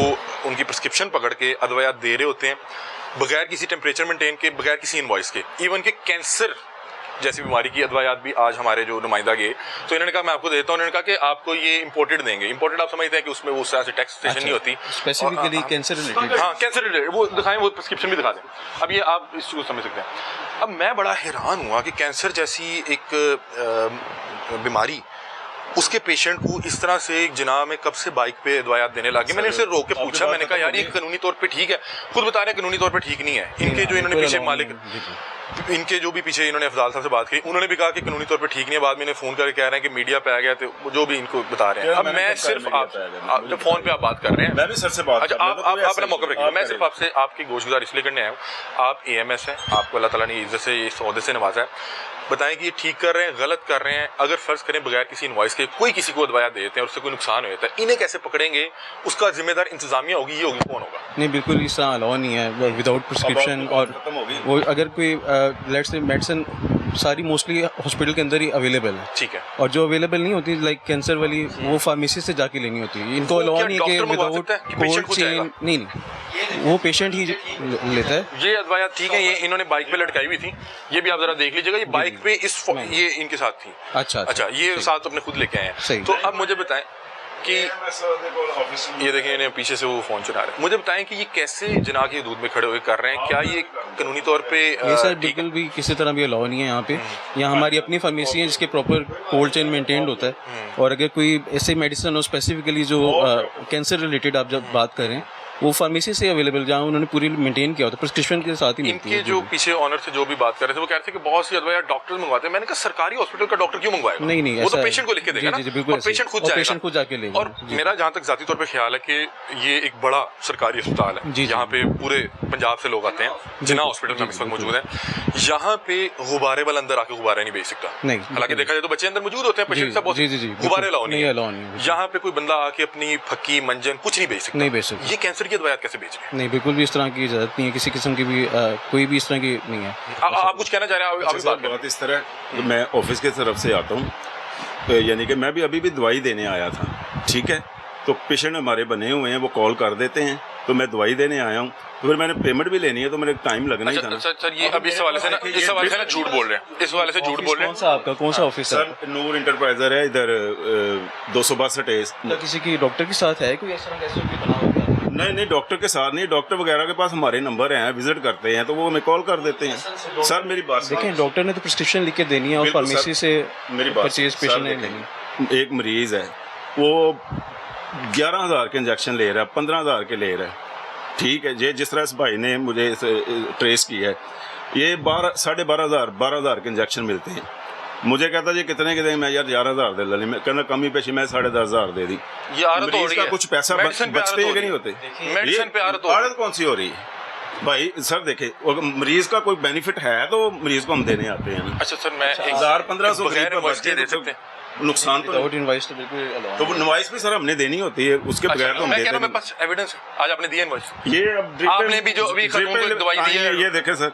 उनकी प्रिस्क्रिप्शन पकड़ के अदवायात दे रहे होते हैं बगैर किसी टेम्परेचर मेंटेन के, बगैर किसी इनवॉइस के। इवन के कैंसर जैसी बीमारी की अदवायात भी आज हमारे जो नुमाइंदा गए, तो इन्होंने कहा मैं आपको देता हूँ। इन्होंने कहा कि आपको ये इंपोर्टेड देंगे। इंपोर्टेड आप समझते हैं कि उसमें वो उस तरह से टैक्सेशन नहीं होती, स्पेसिफिकली कैंसर रिलेटेड। हाँ कैंसर रिलेटेड, वो दिखाएं, वो प्रिस्क्रिप्शन भी दिखा दें। अब ये आप इस चीज़ को समझ सकते हैं। अब मैं बड़ा हैरान हुआ कि कैंसर जैसी एक बीमारी, उसके पेशेंट को इस तरह से एक जिना में कब से बाइक पे दवाइयात देने लगे। मैंने उनसे रोक के पूछा, मैंने कहा यार ये कानूनी तौर पे ठीक है? खुद बता रहे हैं कानूनी तौर पे ठीक नहीं है। इनके जो इन्होंने पीछे मालिक, इनके जो भी पीछे इन्होंने अफजाल साहब से बात की, उन्होंने भी कहा कि कानूनी तौर पे ठीक नहीं है। बाद में इन्हें फ़ोन करके कह रहे हैं कि मीडिया पे आ गया, तो जो भी इनको बता रहे हैं। अब मैं सिर्फ आप फ़ोन पे आप बात कर रहे हैं, मैं भी सर से बात अच्छा कर आप अपना मौका रखिए। मैं सिर्फ आपसे आपकी गोशगुजार इसलिए करने आया हूँ, आप AMS हैं, आपको अल्लाह ताला ने इज्जत से इस ओहदे से नवाजा है। बताएं कि ये ठीक कर रहे हैं, गलत कर रहे हैं? अगर फर्ज करें बगैर किसी इनवॉइस के कोई किसी को दवाया दे देते हैं और उससे कोई नुकसान हो जाता है, इन्हें कैसे पकड़ेंगे? उसका जिम्मेदार इंतजामिया होगी, ये होगी, कौन होगा? नहीं, बिल्कुल इस तरह अलाउ नहीं है विदाउट प्रिस्क्रिप्शन। और खत्म होगी। वो अगर कोई लेट्स से मेडिसिन सारी मोस्टली हॉस्पिटल के अंदर ही अवेलेबल है, ठीक है। और जो अवेलेबल नहीं होती लाइक कैंसर वाली, वो फार्मेसी से जाके लेनी होती है। इनको वो अलाउ क्या नहीं है कि डॉक्टर मंगवा विदाउट सकता है कि पेशेंट कोल्ड खुद चेन, जाएगा? नहीं, वो पेशेंट ही लेता है। ये अदवाया ठीक है, ये इन्होंने बाइक पे लटकाई हुई थी, ये भी आप जरा देख लीजिएगा। ये बाइक पे ये इनके साथ थी। अच्छा, ये साथ अपने खुद लेके आए हैं। सही। तो अब मुझे बताएं कि ये देखिए इन्हें पीछे से वो फोन चला रहे हैं। मुझे बताएं कि ये कैसे जिना की हदूद में खड़े हुए कर रहे हैं? क्या ये कानूनी तौर पे ये सर बिल्कुल भी किसी तरह भी अलाउ नहीं है यहाँ पे। यहाँ हमारी अपनी फार्मेसी है जिसके प्रॉपर कोल्ड चेन मेंटेन्ड होता है, और अगर कोई ऐसे मेडिसिन हो स्पेसिफिकली जो कैंसर रिलेटेड आप जब बात करें, वो फार्मेसी से अवेलेबल, जहाँ उन्होंने पूरी मेंटेन किया होता है, प्रिस्क्रिप्शन के साथ ही मिलती इनके है। जो पीछे ऑनर से जो भी बात कर रहे थे, वो कह रहे थे कि बहुत सी अदवाया डॉक्टर मंगवाते हैं। मैंने कहा सरकारी हॉस्पिटल का डॉक्टर क्यों मंगवाएगा? नहीं, वो तो ऐसा पेशेंट को लिख के देगा ना, जी, बिल्कुल और पेशेंट खुद और जाएगा। पेशेंट खुद जाके लेगा। और मेरा जहाँ तक जाती तौर पे ख्याल है कि ये एक बड़ा सरकारी अस्पताल है, जी, यहाँ पे पूरे पंजाब से लोग आते हैं। जिना हॉस्पिटल में हम इस वक्त मौजूद हैं, यहाँ पे गुब्बारे वाला अंदर आके गुब्बारे नहीं बेच सकता। नहीं, हालांकि देखा जाए तो बच्चे अंदर मौजूद होते हैं, पेशेंट सब जी, जी, गुब्बारे अलाउ नहीं है। अलाउ नहीं है। यहाँ पे कोई बंदा आके अपनी फक्की मंजन कुछ नहीं बेच सकता। नहीं बेच सकता। ये कैंसर की दवाइयाँ कैसे बेच रहे हैं? नहीं, बिल्कुल भी इस तरह की इजाज़त नहीं है, किसी किस्म की भी कोई भी इस तरह की नहीं है। आप कुछ कहना चाह रहे हैं? अभी बात बात इस तरह कि मैं ऑफिस की तरफ से आता हूँ, यानी कि मैं भी अभी भी दवाई देने आया था, ठीक है। तो पेशेंट हमारे बने हुए हैं, वो कॉल कर देते हैं, तो मैं दवाई देने आया हूँ, तो फिर मैंने पेमेंट भी लेनी है, तो मेरे टाइम लगना ही था ना। सर ये अब इस हवाले से ना झूठ बोल रहे हैं, इस हवाले से झूठ बोल रहे हैं। कौन सा आपका कौन सा ऑफिस है? सर नूर इंटरप्राइजर है इधर 262 किसी की डॉक्टर के साथ है कोई ऐसा कैसे बना होगा? नहीं, डॉक्टर के साथ नहीं, डॉक्टर वगैरह के पास हमारे नंबर हैं, विजिट करते हैं, तो वो हमें कॉल कर देते हैं। सर मेरी बात देखें, डॉक्टर ने तो प्रिस्क्रिप्शन लिख के देनी है और बिल्कुल फार्मेसी सर, से मेरी बात परचेज पेशेंट ने लेनी। एक मरीज है, वो 11,000 के इंजेक्शन ले रहा है, 15,000 के ले रहा है। ठीक है, ये जिस तरह इस भाई ने मुझे ट्रेस किया है, ये 12,500 के इंजेक्शन मिलते हैं। मुझे कहता जी कितने के देंगे, मैं यार 11,000 दे ली, मैं कहना कमी पेशी मैं 10,500 दे दी। ये आदत हो मरीज रही का है। कुछ पैसा मेडिसिन पे बचते आदत हैं कि हो नहीं रही होते? है। मेडिसिन पे आदत हो रही है। आदत कौन सी हो रही है भाई? सर देखे, मरीज का कोई बेनिफिट है तो मरीज को हम देने आते हैं ना। अच्छा सर, मैं 1,000-1,500 बगैर गरीब इन्वॉइस के दे बच्चे सकते हैं? नुकसान तो विदाउट इनवॉइस तो बिल्कुल allow तो वो इनवॉइस भी सर हमने देनी होती है, उसके बगैर तो हम मैं देते कह रहा हूँ, नहीं। मेरे पास एविडेंस है। आज आपने दिया इनवॉइस। ये अब ड्रिप आपने भी जो अभी खत्म की दवाई दी है, ये देखे सर,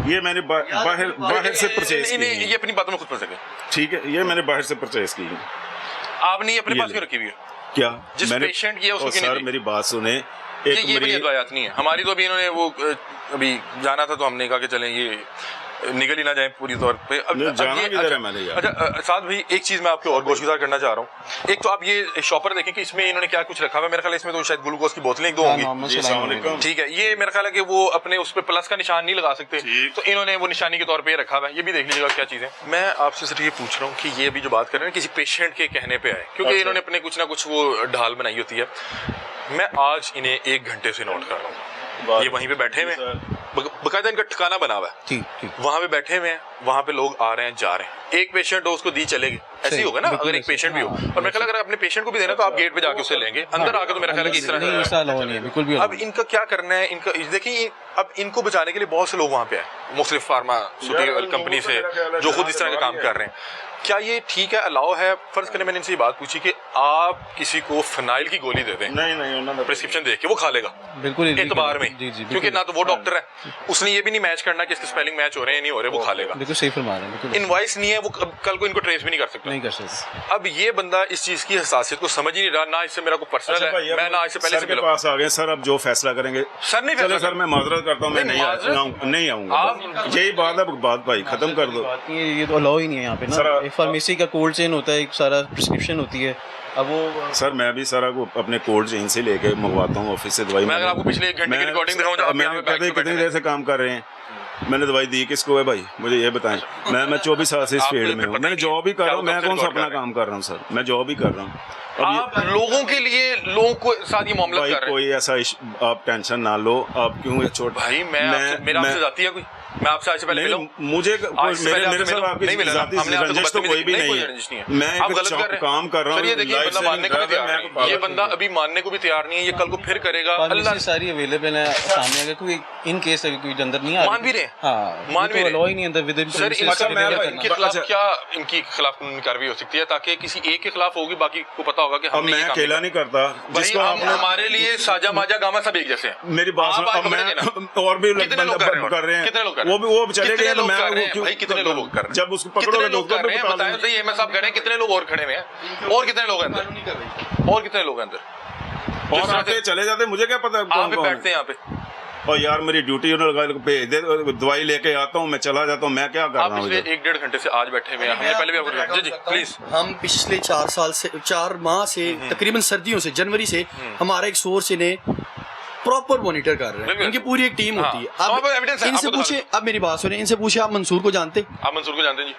ये मैंने बाहर से परचेज की इन्हें है। ये अपनी बातों में खुद पड़ सके। ठीक है, ये मैंने बाहर से परचेज की है। आपने ये अपने ये पास ले। क्यों रखी हुई है? क्या जिस patient की है उसको ओ, क्यों नहीं सर दी? मेरी बात सुने, ये एक बड़ी मरीज अद्वायात नहीं है हमारी। तो अभी इन्होंने वो अभी जाना था तो हमने कहा कि चलें ये निकल ही ना जाए पूरी तौर पे। अब जाना ये- किधर है मैंने यार? अच्छा साथ भाई, एक चीज मैं आपको और गोशगुजार करना चाह रहा हूँ। एक तो आप ये शॉपर देखें कि इसमें इन्होंने क्या कुछ रखा हुआ है। मेरे ख्याल है इसमें तो शायद ग्लूकोज की बोतलें एक दो होंगी। जी, अस्सलाम वालेकुम। ठीक है, ये मेरा ख्याल है कि वो अपने उस पर प्लस का निशान नहीं लगा सकते, ठीक। तो इन्होंने वो निशानी के तौर पे रखा हुआ है। ये भी देख लीजिएगा क्या चीज़ है। मैं आपसे सिर्फ ये पूछ रहा हूँ कि ये अभी जो बात कर रहे हैं किसी पेशेंट के कहने पे आए, क्योंकि अच्छा। इन्होंने अपने कुछ ना कुछ वो ढाल बनाई होती है। मैं आज इन्हें 1 घंटे से नोट कर रहा हूँ। ये वहीं पे बैठे हुए हैं, बकायदा इनका ठिकाना बना हुआ है। ठीक ठीक वहां पे बैठे हुए हैं, वहां पे लोग आ रहे हैं जा रहे हैं। एक पेशेंट हो उसको दी चलेगी, ऐसे ही सही, होगा ना। बिल्कुल अगर एक ऐसे, पेशेंट भी हो, हाँ, और मेरा ख्याल है अगर अपने पेशेंट को भी देना तो आप गेट पे जाके उससे लेंगे। अंदर आकर तो मेरा ख्याल है कि इस नहीं, तरह ऐसा allow नहीं है, बिल्कुल भी allow अब इनका क्या करना है? इनका देखिए, अब इनको बचाने के लिए बहुत से लोग वहां पे आए, मुख्तलिफ फार्मास्यूटिकल कंपनी से, जो खुद इस तरह का काम कर रहे हैं। क्या ये ठीक है, अलाउ है? फर्ज करें मैंने इनसे ये बात पूछी कि आप किसी को फिनाइल की गोली दे दें नहीं उन्होंने प्रिस्क्रिप्शन देख के, वो खा लेगा बिल्कुल illegal एतबार में, है। जी जी क्योंकि ना तो वो डॉक्टर है, उसने ये भी नहीं मैच करना कि इसके स्पेलिंग मैच हो रहे हैं नहीं हो रहे, वो खा लेगा। बिल्कुल सही फरमा रहे हैं, बिल्कुल इनवॉइस नहीं है, वो कल को इनको ट्रेस भी नहीं कर सकता। नहीं कर सकते। अब ये बंदा इस चीज की हसासियत को समझ ही नहीं रहा, ना इससे मेरा कोई पर्सनल है, मैं ना इससे पहले से के मिला। पास आ गए सर, अब जो फैसला करेंगे सर नहीं चलो फैसला सर, मैं माजरत करता हूँ, मैं नहीं, नहीं आऊंगा। आप- यही बात है, बात भाई खत्म कर दो। बात नहीं है, ये तो अलाउ ही नहीं है यहाँ पे सर, ना। एक फार्मेसी का कोल्ड चेन होता है, एक सारा प्रिस्क्रिप्शन होती है। अब वो सर मैं भी सारा को अपने कोल्ड चेन से लेके मंगवाता हूँ ऑफिस से दवाई। मैं अगर आपको पिछले 1 घंटे की रिकॉर्डिंग दिखाऊं जब आप यहाँ मैंने पे बैठ कहते के कितनी बैठे देर से काम कर रहे हैं, मैंने दवाई दी किसको है भाई, मुझे ये बताएं। मैं 24 साल से इस आपको फील्ड फिर में हूँ, पता मैं ही जॉब ही कर रहा हूँ, नहीं, मैं क्या कौन सा रिकॉर्ड अपना कर रहे हैं? काम कर रहा हूँ सर, मैं जॉब ही कर रहा हूँ। अब आप लोगों के लिए, लोगों को साथ ये मामला भाई कर रहे हैं। कोई ऐसा आप टेंशन ना लो, आप क्यों ये छोड़ भाई मेरा आपसे जाती है कोई? मैं आपसे आज से पहले मिला हूं? मुझे आज से पहले मेरे आपसे साथ मिला? आपकी नहीं मिला ना? जाती हमने आपसे रंजिश तो कोई भी कोई नहीं रंजिश नहीं है। है। मैं आप एक गलत कर रहे हैं। काम कर रहा हूँ। सर ये देखिए, ये बंदा मानने को भी तैयार नहीं है। ये बंदा अभी मानने को भी तैयार नहीं है, ये कल को फिर करेगा। अल्लाह फार्मेसी सारी अवेलेबल है सामने, अगर कोई इन केस अगर कोई अंदर नहीं आ मान भी रहे हैं। हाँ, मान भी तो रहे अलाउ ही नहीं अंदर विद इन सर इनके खिलाफ क्या, इनकी खिलाफ कानूनी कार्रवाई हो सकती है ताकि किसी एक के खिलाफ होगी, बाकी को पता होगा कि अब हमने ये मैं काम अकेला किया। नहीं करता, भाई जिसको हम आपने हमारे लिए साजा माजा गामा सब एक जैसे हैं। मेरी बात आप सुनो, आज अब पकड़ेंगे ना? मैं और भी कितने लोग कर रहे हैं, कितने लोग कर रहे हैं? वो चले कितने गए तो लोग मैं कर रहे वो हैं? क्यों भाई कितने लोग कर रहे हैं? जब उसको कितने पकड़ोगे लोग तो कर रहे हैं? बता बताएं दूं। तो ये मैं साहब कह रहे हैं कितने लोग और खड़े हुए हैं, और कितने लोग हैं अंदर, और कितने लोग हैं अंदर? और आते चले जाते, मुझे क्या पता आप कौन भी कौन बैठते हैं यहाँ पे। और यार मेरी ड्यूटी उन्होंने भेज दे, दवाई लेके आता हूँ, मैं चला जाता हूँ, मैं क्या कर आप रहा हूँ पिछले इधर? 1-1.5 घंटे से आज बैठे हुए हैं, हमने पहले भी आपको जी जी प्लीज। हम पिछले 4 माह से तकरीबन सर्दियों से, जनवरी से हमारा एक सोर्स इन्हें प्रॉपर मॉनिटर कर रहे हैं। बिल्कुल। इनकी पूरी एक टीम हाँ। होती है। हमारे पास evidence है, इनसे आपको पूछे, अब मेरी बात सुने, इनसे पूछे आप मंसूर को जानते? आप मंसूर को जानते हैं जी?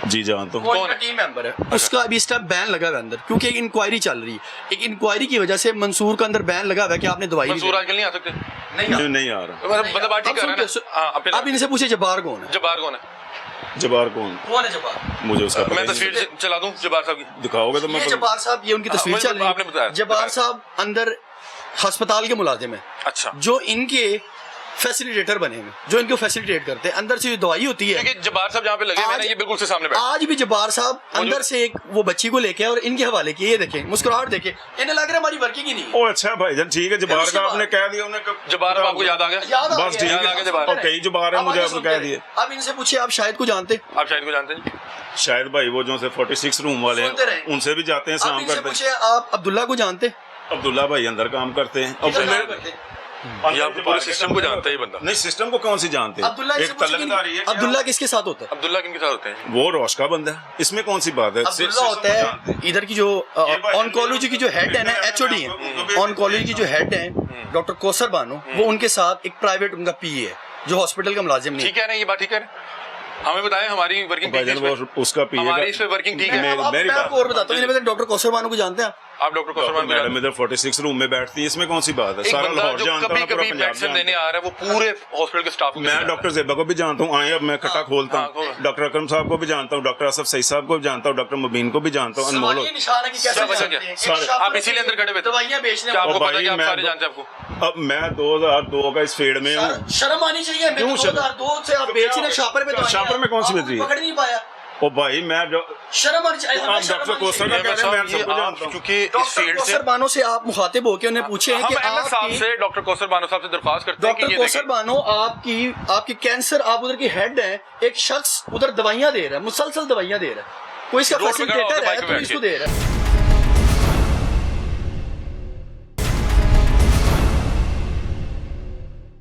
जी जानता हूँ। वो कौन इनका है? टीम मेंबर है। उसका अभी इस टाइम बैन लगा हुआ है अंदर, क्योंकि एक इंक्वायरी चल रही है। एक इंक्वायरी की वजह से मंसूर का अंदर बैन लगा हुआ है कि आपने दवाई मंसूर आजकल नहीं आ सकते, नहीं आ रहा। मतलब बात ठीक कर रहे हैं ना? अब इनसे पूछे जब्बार कौन है? जब्बार कौन है? जबार कौन? कौन है जब्बार? मुझे उसका पता मैं ही नहीं। तस्वीर चला दूं जब्बार साहब की? दिखाओगे तो मैं ये जब्बार साहब, ये उनकी तस्वीर मुझे चल रही आपने बताया। है। जब्बार साहब अंदर अस्पताल के मुलाजिम है, अच्छा, जो इनके फैसिलिटेटर बने हुए, जो इनको फैसिलिटेट करते हैं। अंदर से जो दवाई होती है, क्योंकि जब्बार साहब जहाँ पे लगे हुए हैं ना, ये बिल्कुल से सामने बैठे। आज भी जब्बार साहब अंदर से एक वो बच्ची को लेके आए और इनके हवाले किए। ये देखें, मुस्कुराहट देखें, इन्हें लग रहा है हमारी वर्किंग ही नहीं है। ओ अच्छा भाईजान ठीक है, जबार उसके का बाद- आपने कह दिया, उन्हें जब्बार साहब आपको याद आ गया? याद आ बस गया। ठीक याद आ गया जब्बार। है। और कई जबार है, अब मुझे आगे आपने सुनते कह रहे। दिए। अब इनसे पूछिए आप शाहिद को जानते? आप शायद को जानते हैं जी? शायद भाई वो जो से 46 रूम वाले सुनते रहे। हैं, उनसे भी जाते हैं, अब काम इनसे करते हैं। पूछिए आप अब्दुल्ला को जानते? अब्दुल्ला भाई अंदर काम करते हैं। इधर मैं- काम करते? ये आपको पूरे सिस्टम को जानता है ये बंदा। नहीं, सिस्टम को कौन सी जानते हैं? अब्दुल्ला एक इनसे पूछिए कि तलबदारी है, अब्दुल्ला किसके साथ होता है? अब्दुल्ला किनके साथ होते हैं? वो रोश का बंदा है, इसमें कौन सी बात है? अब्दुल्ला होता है इधर की जो ऑनकोलॉजी की जो हेड है ना, एचओडी है, ऑनकोलॉजी की जो हेड है डॉक्टर कौसर बानो, वो उनके साथ एक प्राइवेट उनका पीए है जो हॉस्पिटल का मुलाजिम नहीं है। ठीक है ना, ये बात ठीक है। हमें बताएं हमारी वर्किंग ठीक है भाईजान इस पे? वो उसका पीए हमारी इस पे वर्किंग ठीक है? मेरी मैं बात- आपको और बताता हूँ, डॉक्टर कौसर बानो को जानते हैं आप? आप डॉक्टर कौसर बानो को मैडम इधर 46 रूम में बैठती है, इसमें कौन सी बात है? एक सारा बंदा लाहौर जो जानता हूँ, कभी पूरा कभी पंजाब मेडिसिन जानता देने आ रहा है वो पूरे हॉस्पिटल के स्टाफ को है। मैं डॉक्टर जेबा को भी जानता हूँ, आए अब मैं खट्टा खोलता हाँ, हूँ, डॉक्टर अकरम साहब को भी जानता हूँ, डॉक्टर असफ सईद साहब को भी जानता हूँ, डॉक्टर मुबीन को भी जानता हूँ, अनमोल ये निशान है कि कैसे क्या वजह जानते क्या? हैं? सारे- एक शॉप आप में इसीलिए अंदर खड़े हुए थे? दवाइयां बेचने क्या वाले। आपको और पता है कि भाई, आप मैं सारे तो- जानते हैं आपको? अब मैं 2002 का इस फील्ड में हूँ। सर, शर्म आनी चाहिए। क्यों शर्म? 2002 से आप बेच रहे हैं शापर में दवाइयां। शापर में कौन सी आप बेच रही है? पकड़ नहीं पाया। ओ भाई मैं जो शर्म आनी चाहिए। हमें आप शर्म डॉक्टर आनी कोसर चाहिए। का कह रहे हैं, मैं ये सबको आप जानता हूँ। क्योंकि इस डॉक्टर फील्ड से कौसर बानो से आप मुखातिब होकर उन्हें पूछे हैं हम कि अहमद साहब आपकी से डॉक्टर कौसर बानो साहब से दरख्वास्त करते हैं कि डॉक्टर ये कौसर देखें बानो आपकी कैंसर, आप उधर की हेड है, एक शख्स उधर दवाइयां दे रहा है, मुसलसल दवाइयां दे रहा है, कोई इसका रोड पे खड़ा होकर फैसिलिटेटर है बाइक पे तो बैठ इसको के। दे रहा है।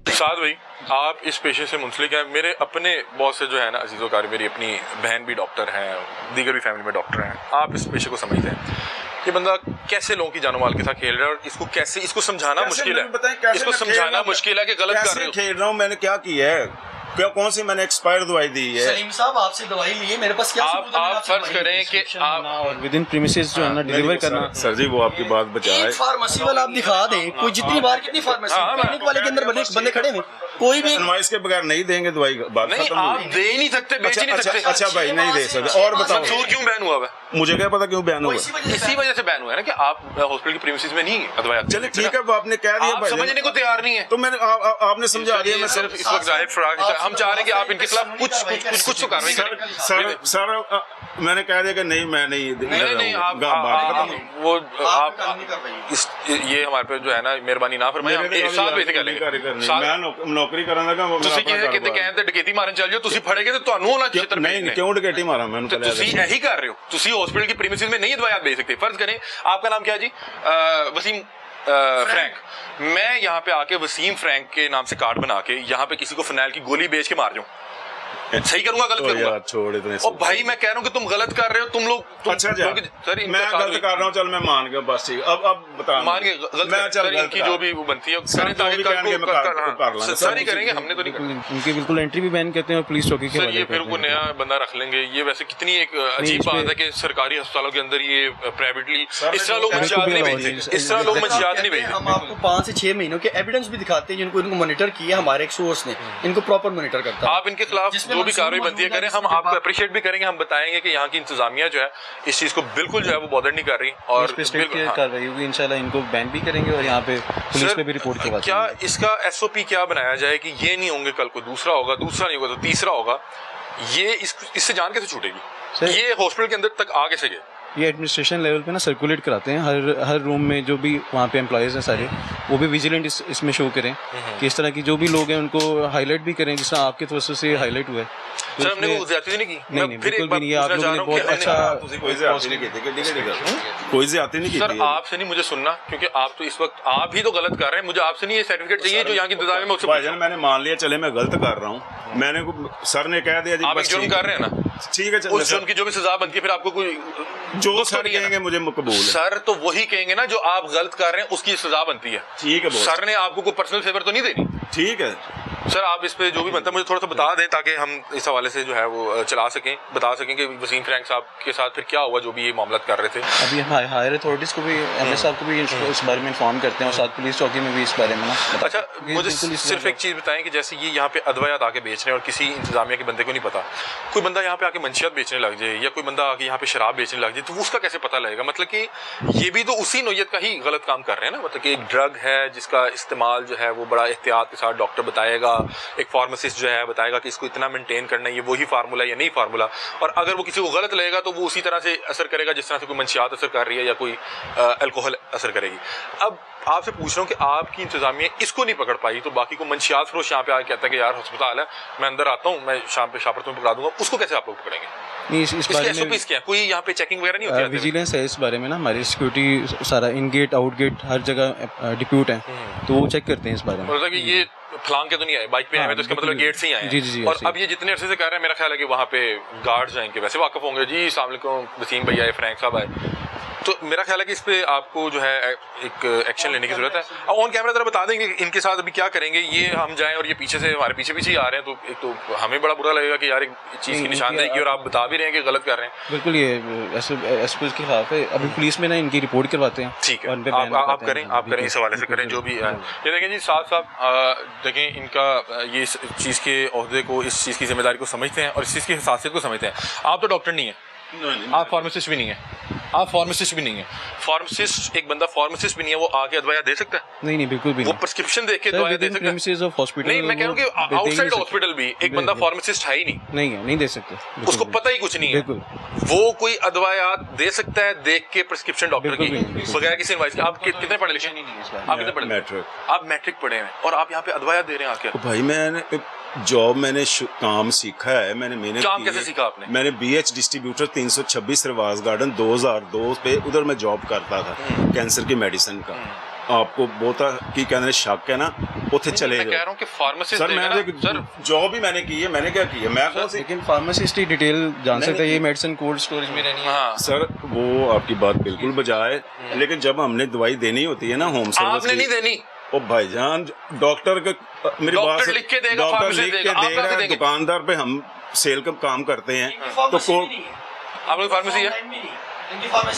साद भाई, आप इस पेशे से मुंसलिक हैं। मेरे अपने बहुत से जो है ना अजीज़ो कारी, मेरी अपनी बहन भी डॉक्टर हैं, दीगर भी फैमिली में डॉक्टर हैं। आप इस पेशे को समझते हैं, ये बंदा कैसे लोगों की जानो माल के साथ खेल रहा है और इसको समझाना मुश्किल है। इसको समझाना मुश्किल है कि गलत कर रहे हो। खेल रहा हूँ, मैंने क्या किया है? क्या कौन सी मैंने एक्सपायर दवाई दी है? सलीम साहब आपसे दवाई ली है, मेरे पास क्या सबूत है? मैंने आप आपसे फर्ज दवाई ली है। करें कि आप और विद इन प्रीमिसेस जो है ना डिलीवर करना। सर जी वो आपकी बात बचाए। एक फार्मेसी वाला आप दिखा दें, कोई जितनी बार कितनी फार्मेसी हाँ, क्लिनिक वाले के अंदर बंदे खड़े हैं, कोई भी इनवाइस के बगैर नहीं देंगे दवाई, बात नहीं, खत्म आप हुई। दे ही नहीं सकते, बेच ही नहीं अच्छा सकते। अच्छा भाई नहीं दे सकते। और बताओ मंसूर क्यों बैन हुआ है? मुझे क्या पता क्यों बैन हुआ? इसी वजह से बैन हुआ है ना कि आप हॉस्पिटल की प्रीमिसेस में नहीं अदवाया। चलिए ठीक है, वो आपने कह दिया आप भाई, समझने को तैयार नहीं है। तो मैंने आपने समझा दिया। मैं सिर्फ इस वक्त जाहिर फराग हम चाह रहे हैं कि आप इनके खिलाफ कुछ तो कार्रवाई करें। सर मैंने कह दिया कि नहीं मैं नहीं नहीं आप ये हमारे पे जो है ना मेहरबानी ना फरमाए। हम एक साथ बेच के लेंगे। मैं नौकरी ਕਰਨ ਲੱਗਾ वो ਤੁਸੀਂ ਕਿਤੇ ਕਹਿੰਦੇ ਡਕੈਤੀ ਮਾਰਨ ਚੱਲ ਜਾਓ, ਤੁਸੀਂ ਫੜੇਗੇ ਤੇ ਤੁਹਾਨੂੰ ਹੋਣਾ ਚਿੱਤਰ नहीं क्यों डकैती मारा मैंने? तो ਤੁਸੀਂ यही कर रहे हो। ਤੁਸੀਂ हॉस्पिटल की प्रीमिसेस में नहीं दवाइयां बेच सकते। फर्ज करें आपका नाम क्या है जी? वसीम फ्रैंक। मैं यहाँ पे आके वसीम फ्रैंक के नाम से कार्ड बना के यहाँ पे किसी को फिनाइल की गोली बेच के मार जाऊं, सही करूंगा गलत करूंगा? छोड़ इतने और भाई मैं कह रहा हूँ कि तुम गलत कर रहे हो। तुम लोग अच्छा जी सर मैं गलत कर रहा हूँ, चल मैं मान गया, बस ठीक। अब बता मान के गलत मैं चल इनकी जो भी वो बनती है सर ताकि जो भी कहेंगे मैं कर लूंगा। सर ही करेंगे, हमने तो नहीं करना। उनकी बिल्कुल एंट्री भी बैन करते हैं और पुलिस चौकी के सर हवाले ये फिर करते वो हैं। नया बंदा रख लेंगे। ये वैसे कितनी एक अजीब बात है कि सरकारी अस्पतालों के अंदर ये प्राइवेटली इस तरह लोग मंशियात नहीं भेजते। इस तरह लोग मंशियात नहीं भेजते। हम आपको 5 से 6 महीनों के एविडेंस भी दिखाते हैं जिनको इनको मॉनिटर किया हमारे एक सोर्स ने, इनको प्रॉपर मॉनिटर करता है। आप इनके खिलाफ जिसमें जो भी कार्रवाई मंसूर बनती है मौजूद करें, है, हम आपको अप्रिशिएट भी करेंगे। हम बताएंगे कि यहाँ की इंतजामिया जो है इस चीज को बिल्कुल जो है वो बॉदर नहीं कर रही और इस पे स्ट्रिक्ट बिल्कुल- हाँ। कार्रवाई होगी इंशाल्लाह। इनको बैन भी करेंगे और यहाँ पे पुलिस पे भी रिपोर्ट करवा क्या इसका एसओपी क्या बनाया जाए कि ये नहीं होंगे, कल को दूसरा होगा, दूसरा नहीं होगा तो तीसरा होगा। ये इससे जान कैसे छूटेगी? सर- ये हॉस्पिटल के अंदर तक आ कैसे गए? ये एडमिनिस्ट्रेशन लेवल पे ना सर्कुलेट कराते हैं हर रूम में जो भी वहाँ पे एम्प्लॉयज़ हैं सारे, वो भी विजिलेंट इसमें शो करें कि इस तरह की जो भी लोग हैं उनको हाईलाइट भी करें, जिस तरह आपके तरफ से हाईलाइट हुआ है। तो सर हमने इसमें- वो ज्यादा नहीं की। नहीं, मैं फिर बिल्कुल एक बात भी नहीं है। आप पूछना चाह लोगों रहा ने हूँ कि बहुत हमने- अच्छा कोई ज्यादती नहीं की, कोई ज्यादती नहीं की। सर आपसे नहीं मुझे सुनना, क्योंकि आप तो इस वक्त आप ही तो गलत कर रहे हैं। मुझे आपसे नहीं ये सर्टिफिकेट चाहिए जो यहाँ की इंतजामिया में मुझसे भाईजान मैंने मान लिया, चले मैं गलत कर रहा हूँ, मैंने सर ने कह दिया जी आप एक बस जुर्म ठीक कर रहे हैं ना, ठीक है। उस जुर्म की जो भी सजा बनती है फिर आपको कोई जो दुख तो सर नहीं है ना? कहेंगे मुझे कबूल है। सर तो वही कहेंगे ना जो आप गलत कर रहे हैं उसकी सजा बनती है। ठीक है बॉस। सर ने आपको कोई पर्सनल फेवर तो नहीं देनी। ठीक है सर आप इस पे जो भी बनता है मुझे थोड़ा सा बता दें ताकि हम इस हवाले से जो है वो चला सकें, बता सकें कि वसीम फ्रैंक साहब के साथ फिर क्या हुआ जो भी ये मामला कर रहे थे। अभी हम हायर अथॉरिटीज़ को भी एमएस साहब को भी इस बारे में इन्फॉर्म करते हैं और साथ पुलिस चौकी में भी इस बारे में ना अच्छा मुझे सिर्फ एक चीज़ बताएं कि जैसे ये यहाँ पे अदवायात आके बेच रहे हैं और किसी इंतजामिया के बंदे को नहीं पता, कोई बंदा यहाँ पे आके मंशियात बेचने लग जाए या कोई बंदा आके यहाँ पे शराब बेचने लग जाए तो उसका कैसे पता लगेगा? मतलब कि ये भी तो उसी नोयत का ही गलत काम कर रहे हैं ना। मतलब कि एक ड्रग है जिसका इस्तेमाल जो है वो बड़ा एहतियात के साथ डॉक्टर बताएगा, एक फार्मासिस्ट जो है बताएगा कि इसको इतना मेंटेन करना है, ये वही फार्मूला या नहीं फार्मूला, और अगर वो किसी को गलत लगेगा तो वो उसी तरह से असर करेगा जिस तरह से कोई मंशियात असर कर रही है या कोई अल्कोहल असर करेगी। अब आपसे पूछ रहा हूँ कि आपकी इंतजामिया इसको नहीं पकड़ पाई तो बाकी को मंशियात फरोश यहाँ पे आके कहता है कि यार अस्पताल है, मैं अंदर आता हूँ, मैं शाम पे शापर तुम्हें पकड़ा दूंगा, उसको कैसे आप लोग पकड़ेंगे? नहीं इस बारे में SOPs क्या है? कोई यहाँ पे चेकिंग वगैरह नहीं होती? विजिलेंस है इस बारे में ना, हमारी सिक्योरिटी सारा इन गेट आउट गेट हर जगह डिप्यूट है तो वो चेक करते हैं इस बारे में। मतलब कि ये फलांग के तो नहीं आए, बाइक पे आए हैं तो इसका मतलब गेट से ही आए हैं। जी, जी, जी, और ऐसे ही। अब ये जितने अरसे से कह रहे हैं मेरा ख्याल है कि वहाँ पे गार्ड्स आएंगे, वैसे वाकफ होंगे जी, अस्सलाम वालेकुम वसीम भैया आए, फ्रैंक साहब आए, तो मेरा ख्याल है कि इस पे आपको जो है एक एक्शन लेने की जरूरत है। अब ऑन कैमरा जरा बता देंगे इनके साथ अभी क्या करेंगे, ये हम जाएं और ये पीछे से हमारे पीछे पीछे ही आ रहे हैं, तो एक तो हमें बड़ा बुरा लगेगा कि यार एक चीज़ की निशानदेही की और आप बता भी रहे हैं कि गलत कर रहे हैं। बिल्कुल ये एसपीएस के खिलाफ है। अभी पुलिस में ना इनकी रिपोर्ट करवाते हैं। ठीक है, और इन पे बैन आप लगाते करें, हैं। आप करें, इस हवाले से करें जो भी है। ये देखें जी, साथ साथ देखें इनका ये इस चीज़ के ओहदे को, इस चीज़ की जिम्मेदारी को समझते हैं और इस चीज़ की हसासियत को समझते हैं। आप तो डॉक्टर नहीं है, आप फार्मासिस्ट भी नहीं है, आप फार्मासिस्ट भी नहीं है। फार्मासिस्ट, एक बंदा फार्मासिस्ट भी नहीं है, वो आगे दवाइयाँ दे सकता है? नहीं नहीं, बिल्कुल भी वो नहीं। प्रिस्क्रिप्शन देख के दवाइयाँ दे सकता है? प्रीमिसेस ऑफ हॉस्पिटल नहीं, मैं कह रहा हूँ कि आउटसाइड हॉस्पिटल भी एक बंदा फार्मासिस्ट है ही नहीं, नहीं है, नहीं दे सकते, उसको पता ही कुछ नहीं है, बिल्कुल। वो कोई दवाइयात दे सकता है देख के प्रिस्क्रिप्शन डॉक्टर की, बगैर किसी एडवाइस के। आप कितने पढ़े लिखे हैं? आप कितने पढ़े? मैट्रिक। आप मैट्रिक पढ़े हैं और आप यहाँ पे दवाइयात दे रहे हैं आके? भाई मैंने जॉब, मैंने काम सीखा है, मैंने मेहनत काम की कैसे है। सीखा आपने? मैंने BH डिस्ट्रीब्यूटर 326 रवाज गार्डन 2002 पे उधर मैं जॉब करता था, कैंसर की मेडिसिन का। आपको बहुत की कहने शक है ना, उथे चले मैं कह रहा जाओ। हूँ कि फार्मासिस्ट सर मैंने सर जॉब भी मैंने की है, मैंने क्या किया, मैं कौन सी लेकिन फार्मासिस्ट ही डिटेल जान सकता है, ये मेडिसिन कोल्ड स्टोरेज में रहनी है। हाँ, सर वो आपकी बात बिल्कुल बजाय, लेकिन जब हमने दवाई देनी होती है ना होम सर्विस आपने नहीं देनी। ओ भाईजान, डॉक्टर का मेरी डॉक्टर बात से- लिख के देगा, डॉक्टर फार्मेसी लिख के देगा, आप दे रहा कैसे है, देंगे? दुकानदार पे हम सेल का काम करते हैं तो आप लोग फार्मेसी है?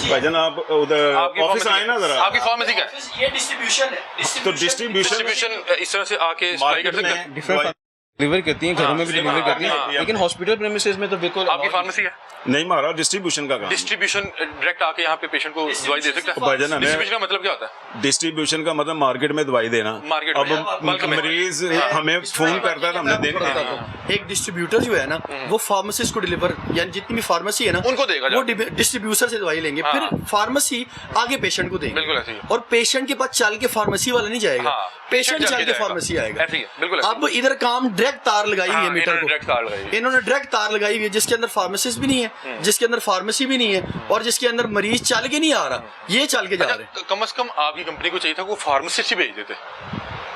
भाईजान आप उधर आपकी ऑफिस फार्मेसी आए ना जरा, आपकी फार्मेसी का है? ये डिस्ट्रीब्यूशन है, तो डिस्ट्रीब्यूशन डिस्ट्रीब्यूशन इस तरह से आके सप्लाई कर सकते हैं? डिफरेंट डिलीवर करती हैं, घरों में भी डिलीवर करती हाँ, हैं, लेकिन हॉस्पिटल प्रेमिसेस में तो बिल्कुल आपकी फार्मेसी है? नहीं, हमारा डिस्ट्रीब्यूशन का काम। डिस्ट्रीब्यूशन डायरेक्ट आके यहाँ पे पेशेंट को दवाई दे सकता है? भाईजान हमें डिस्ट्रीब्यूशन का मतलब क्या होता है? डिस्ट्रीब्यूशन का मतलब मार्केट में दवाई देना। मार्केट में, अब बल्क में। मरीज हमें फोन करता है तो हमने देना है। एक डिस्ट्रीब्यूटर जो है ना, वो फार्मासिस्ट को डिलीवर, यानी जितनी भी फार्मेसी है ना, उनको देगा वो जाके। डिस्ट्रीब्यूटर से दवाई लेंगे, हाँ। फिर फार्मेसी आगे पेशेंट को देंगे। बिल्कुल ऐसे ही है। और पेशेंट के पास चल के फार्मेसी वाला नहीं जाएगा, हाँ, पेशेंट patient चल जाके के जाएगा। फार्मेसी आएगा। ऐसे ही है, बिल्कुल ऐसे ही। अब इधर काम डायरेक्ट तार लगाई हुई है हाँ, मीटर इन्होंने को, direct तार लगाई है। इन्होंने डायरेक्ट तार लगाई हुई है, जिसके अंदर फार्मासिस्ट भी नहीं है, जिसके अंदर फार्मेसी भी नहीं है, और जिसके अंदर मरीज चल के नहीं आ रहा, ये चल के जा रहे हैं। अच्छा, कम से कम आपकी कंपनी को चाहिए था वो फार्मासिस्ट ही भेज देते।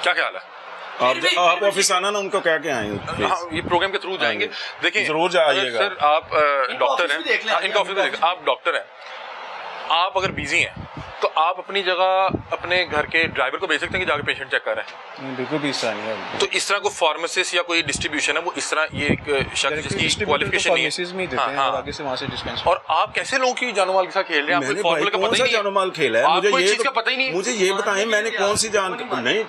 क्या ख्याल है? आप ऑफिस आना ना, उनको क्या क्या आए हाँ, ये प्रोग्राम के थ्रू जाएंगे। देखिए जरूर जाइएगा। सर आप डॉक्टर ऑफिस भी देख लें, हैं, इनका ऑफिस भी देख, आप डॉक्टर हैं, आप अगर बिजी हैं तो आप अपनी जगह अपने घर के ड्राइवर को भेज सकते हैं कि जाके पेशेंट चेक कर रहे हैं। बिल्कुल भी इस नहीं है। तो इस तरह को फार्मासिस्ट या कोई डिस्ट्रीब्यूशन है, वो इस तरह ये एक शख्स जिसकी क्वालिफिकेशन नहीं फार्मेसीज में ही देते हैं हाँ, और हाँ। आगे से वहाँ से डिस्पेंस। और आप कैसे लोगों की जानो माल के साथ खेल रहे हैं? आपको मैंने इस फॉर्मूले भाई का कौन पता सा ही नहीं जानो माल खेला है? आपको मुझे इस ये चीज का पता ही नहीं। मुझे ये बताएं, मैंने कौन सी जान नहीं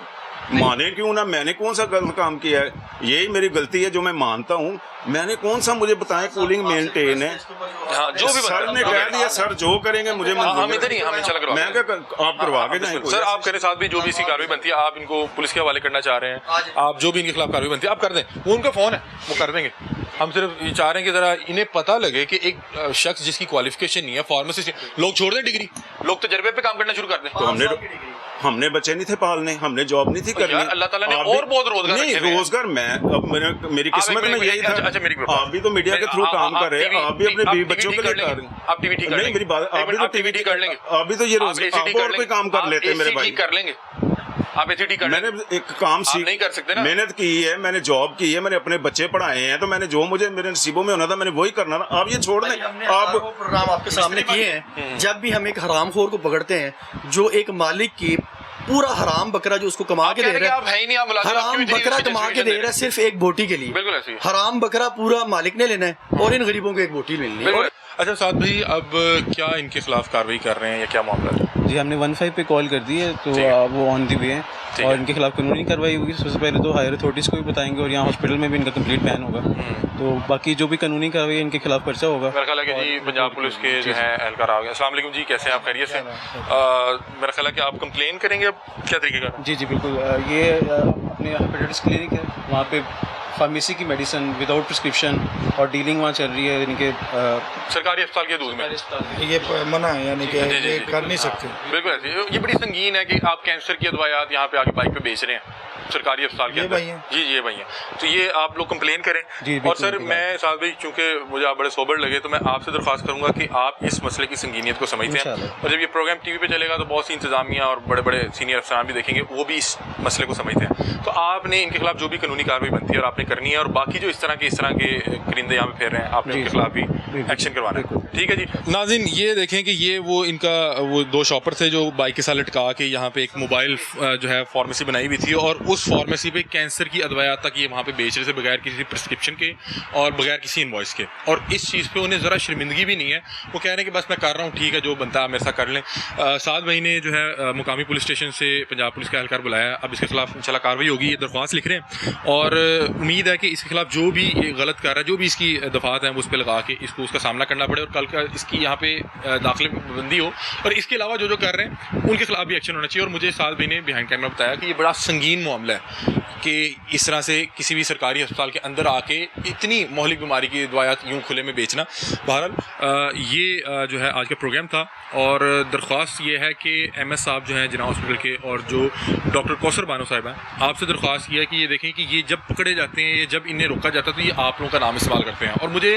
माने क्यों ना, मैंने कौन सा गलत काम किया है? यही मेरी गलती है जो मैं मानता हूँ। मैंने कौन सा, मुझे बताएं, कूलिंग मेंटेन है। हाँ, जो भी सर ने कह दिया, सर जो करेंगे मुझे हम इधर ही, हम इंशाल्लाह करवा मैं क्या आप करवा के जाएं सर, आपके साथ भी जो भी इसकी कार्रवाई बनती है, आप इनको पुलिस के हवाले करना चाह रहे हैं, आप जो भी इनके खिलाफ कार्रवाई बनती है आप कर दें, वो उनका फोन है, वो कर देंगे। हम सिर्फ ये चाह रहे हैं कि जरा इन्हें पता लगे कि एक शख्स जिसकी क्वालिफिकेशन नहीं है, फार्मासिस्ट, लोग छोड़ दें डिग्री, लोग तजर्बे पे काम करना शुरू कर दें। तो हमने बच्चे नहीं थे पालने, हमने जॉब नहीं थी करनी। यार अल्लाह ताला ने आप भी- और बहुत रोजगार नहीं, रखे हुए हैं। रोजगार मैं अब मेरी किस्मत में यही था। अच्छा, मेरी आप भी तो मीडिया के थ्रू काम कर रहे हैं, आप भी अपने बीवी बच्चों के लिए कर रहे हैं। आप टीवी ठीक कर नहीं, लेंगे। मेरी बात, आप भी तो टीवी ठीक कर लेंगे, आप भी तो ये रोज आप आप और कोई काम कर लेते हैं मेरे भाई। कर लेंगे, आप एसी ठीक कर मैंने लेंगे। एक काम आप नहीं कर सकते ना। मेहनत की है, मैंने जॉब की है, मैंने अपने बच्चे पढ़ाए हैं, तो मैंने जो मुझे मेरे नसीबों में होना था मैंने वही करना था। आप ये छोड़ दें। आप प्रोग्राम आपके सामने किए हैं, जब भी हम एक हरामखोर को पकड़ते हैं जो एक मालिक की पूरा हराम बकरा जो उसको कमा के दे रहा आप है ही नहीं, आप मुलाजिम, हराम आपकी भी बकरा इतनी कमा के दे रहा है सिर्फ एक बोटी के लिए। बिल्कुल ऐसे ही। हराम बकरा पूरा मालिक ने लेना है और इन गरीबों को एक बोटी मिलनी है। बिल्कुल। अच्छा साथ भाई, अब क्या इनके खिलाफ कार्रवाई कर रहे हैं या क्या मामला है? जी, हमने 15 पे कॉल कर दी है, तो ठीक है। वो ऑन दी वे हैं ठीक और है। इनके खिलाफ कानूनी कार्रवाई होगी। सबसे पहले तो हायर अथॉरिटीज़ को भी बताएंगे और यहाँ हॉस्पिटल में भी इनका कंप्लीट बैन होगा। तो बाकी जो भी कानूनी कार्रवाई है इनके खिलाफ पर्चा होगा। मेरा ख्याल है कि जी पंजाब पुलिस के जो है एहलकार आ गए। अस्सलाम वालेकुम जी, कैसे हैं आप? खैरियत से? मेरा ख्याल है कि आप कंप्लेन करेंगे, अब क्या तरीके का? जी जी बिल्कुल। ये अपने हेपेटाइटिस क्लिनिक है, वहाँ पे फार्मेसी की मेडिसिन विदाउट प्रिस्क्रिप्शन और डीलिंग वहाँ चल रही है इनके सरकारी अस्पताल के दूध में ये मना है, यानी कि जी, ये कर नहीं सकते। बिल्कुल ऐसे। ये बड़ी संगीन है कि आप कैंसर की दवाइयात यहाँ पे आके बाइक पे बेच रहे हैं। सरकारी अस्पताल के ये अंदर? भाई हैं। जी ये भाई हैं। तो ये आप लोग कंप्लेन करें। जी, और बिल्कुल, सर बिल्कुल। मैं साहब भाई चूंकि मुझे आप बड़े सोबर लगे तो मैं आपसे दरख्वास्त करूंगा कि आप इस मसले की संगीनियत को समझते हैं, इंशाल्लाह। और जब ये प्रोग्राम टीवी पे चलेगा तो बहुत सी इंतजामिया और बड़े बड़े सीनियर अफसरान भी देखेंगे, वो भी इस मसले को समझते हैं। तो आपने इनके खिलाफ जो भी कानूनी कार्रवाई बनती है और आपने करनी है, और बाकी जो इस तरह के करिंदे यहाँ पे फेर रहे हैं आपने जी, उनके खिलाफ भी बिल्कुल, एक्शन करवाना है। बिल्कुल। ठीक है जी नाज़रीन, ये देखें कि ये वो इनका वो दो शॉपर थे जो बाइक के साथ लटका के यहाँ पे एक मोबाइल जो है फार्मेसी बनाई हुई थी, और उस फार्मेसी पे कैंसर की अदवायात तक ये वहाँ पे बेच रहे थे बगैर किसी प्रिस्क्रिप्शन के और बगैर किसी इनवॉइस के। और इस चीज़ पे उन्हें ज़रा शर्मिंदगी भी नहीं है, वो कह रहे हैं कि बस मैं कर रहा हूँ, ठीक है जो बनता है मेरे साथ कर लें। साद भाई ने जो है मुकामी पुलिस स्टेशन से पंजाब पुलिस का एहलकार बुलाया, अब इसके खिलाफ इंशाल्लाह कार्रवाई होगी। ये दरख्वास्त लिख रहे हैं और उम्मीद है कि इसके खिलाफ जो भी ये गलत कर रहा है, जो भी इसकी दफात हैं वो उस पर लगा के इसको उसका सामना करना पड़े, और कल का इसकी यहाँ पे दाखिले बंदी हो। और इसके अलावा जो जो कर रहे हैं उनके खिलाफ भी एक्शन होना चाहिए। और मुझे साद भाई ने बिहाइंड कैमरा बताया कि ये बड़ा संगीन मामला है कि इस तरह से किसी भी सरकारी अस्पताल के अंदर आके इतनी मोहलिक बीमारी की दवायात यूँ खुले में बेचना। बहरहाल ये जो है आज का प्रोग्राम था, और दरख्वास्त ये है कि MS साहब जो हैं जिना हॉस्पिटल के, और जो डॉक्टर कौसर बानो साहब हैं, आपसे दरख्वास्त ये है कि ये देखें कि ये जब पकड़े जाते हैं, ये जब इन्हें रोका जाता है तो ये आप लोगों का नाम इस्तेमाल करते हैं। और मुझे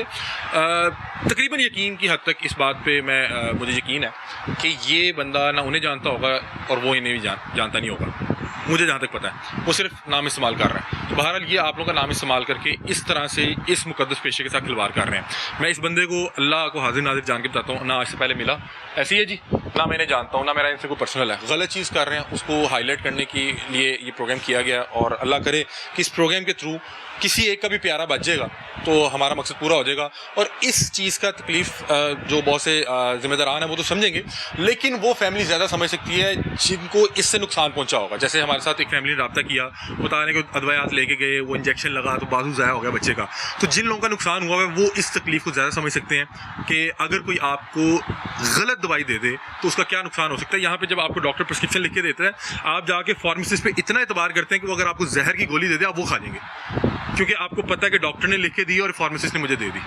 तकरीबन यकीन की हद तक इस बात पे मुझे यकीन है कि ये बंदा ना उन्हें जानता होगा और वो इन्हें भी जानता नहीं होगा, मुझे जहाँ तक पता है वो सिर्फ नाम इस्तेमाल कर रहा है। तो बहरहाल ये आप लोगों का नाम इस्तेमाल करके इस तरह से इस मुकद्दस पेशे के साथ खिलवाड़ कर रहे हैं। मैं इस बंदे को अल्लाह को हाजिर नाजिर जान के बताता हूँ, ना आज से पहले मिला, ऐसे ही है जी, ना मैंने जानता हूँ, ना मेरा इनसे कोई पर्सनल है। गलत चीज़ कर रहे हैं, उसको हाईलाइट करने के लिए ये प्रोग्राम किया गया, और अल्लाह करे कि इस प्रोग्राम के थ्रू किसी एक का भी प्यारा बच जाएगा तो हमारा मकसद पूरा हो जाएगा। और इस चीज़ का तकलीफ़ जो बहुत से ज़िम्मेदारान हैं वो तो समझेंगे, लेकिन वो फैमिली ज़्यादा समझ सकती है जिनको इससे नुकसान पहुंचा होगा। जैसे हमारे साथ एक फैमिली ने रब्ता किया, बता रहे कि अदवायात लेके गए, वो इंजेक्शन लगा तो बाजू ज़ाया हो गया बच्चे का। तो जिन लोगों का नुकसान हुआ है वो इस तकलीफ़ को ज़्यादा समझ सकते हैं कि अगर कोई आपको गलत दवाई दे दे तो उसका क्या नुकसान हो सकता है। यहाँ पर जब आपको डॉक्टर प्रिस्क्रिप्शन लिख के देता है, आप जाके फार्मेसिस्ट पे इतना एतबार करते हैं कि वो अगर आपको जहर की गोली दे दे आप वो खा लेंगे, क्योंकि आपको पता है कि डॉक्टर ने लिख के दी और फार्मासिस्ट ने मुझे दे दी।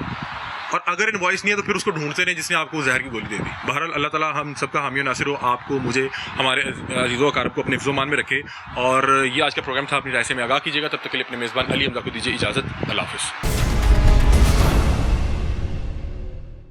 और अगर इनवॉइस नहीं है तो फिर उसको ढूंढते रहे जिसने आपको जहर की गोली दे दी। बहरहाल अल्लाह ताला हम सबका हामी और नासिर हो, आपको, मुझे, हमारे अजीज़ो अकारब को अपने हिफ्ज़ो-मान में रखे। और ये आज का प्रोग्राम था, अपनी राय से में आगाह कीजिएगा। तब तक के लिए अपने मेज़बान अली हमज़ा को दीजिए इजाज़त। अल्लाह हाफ़िज़।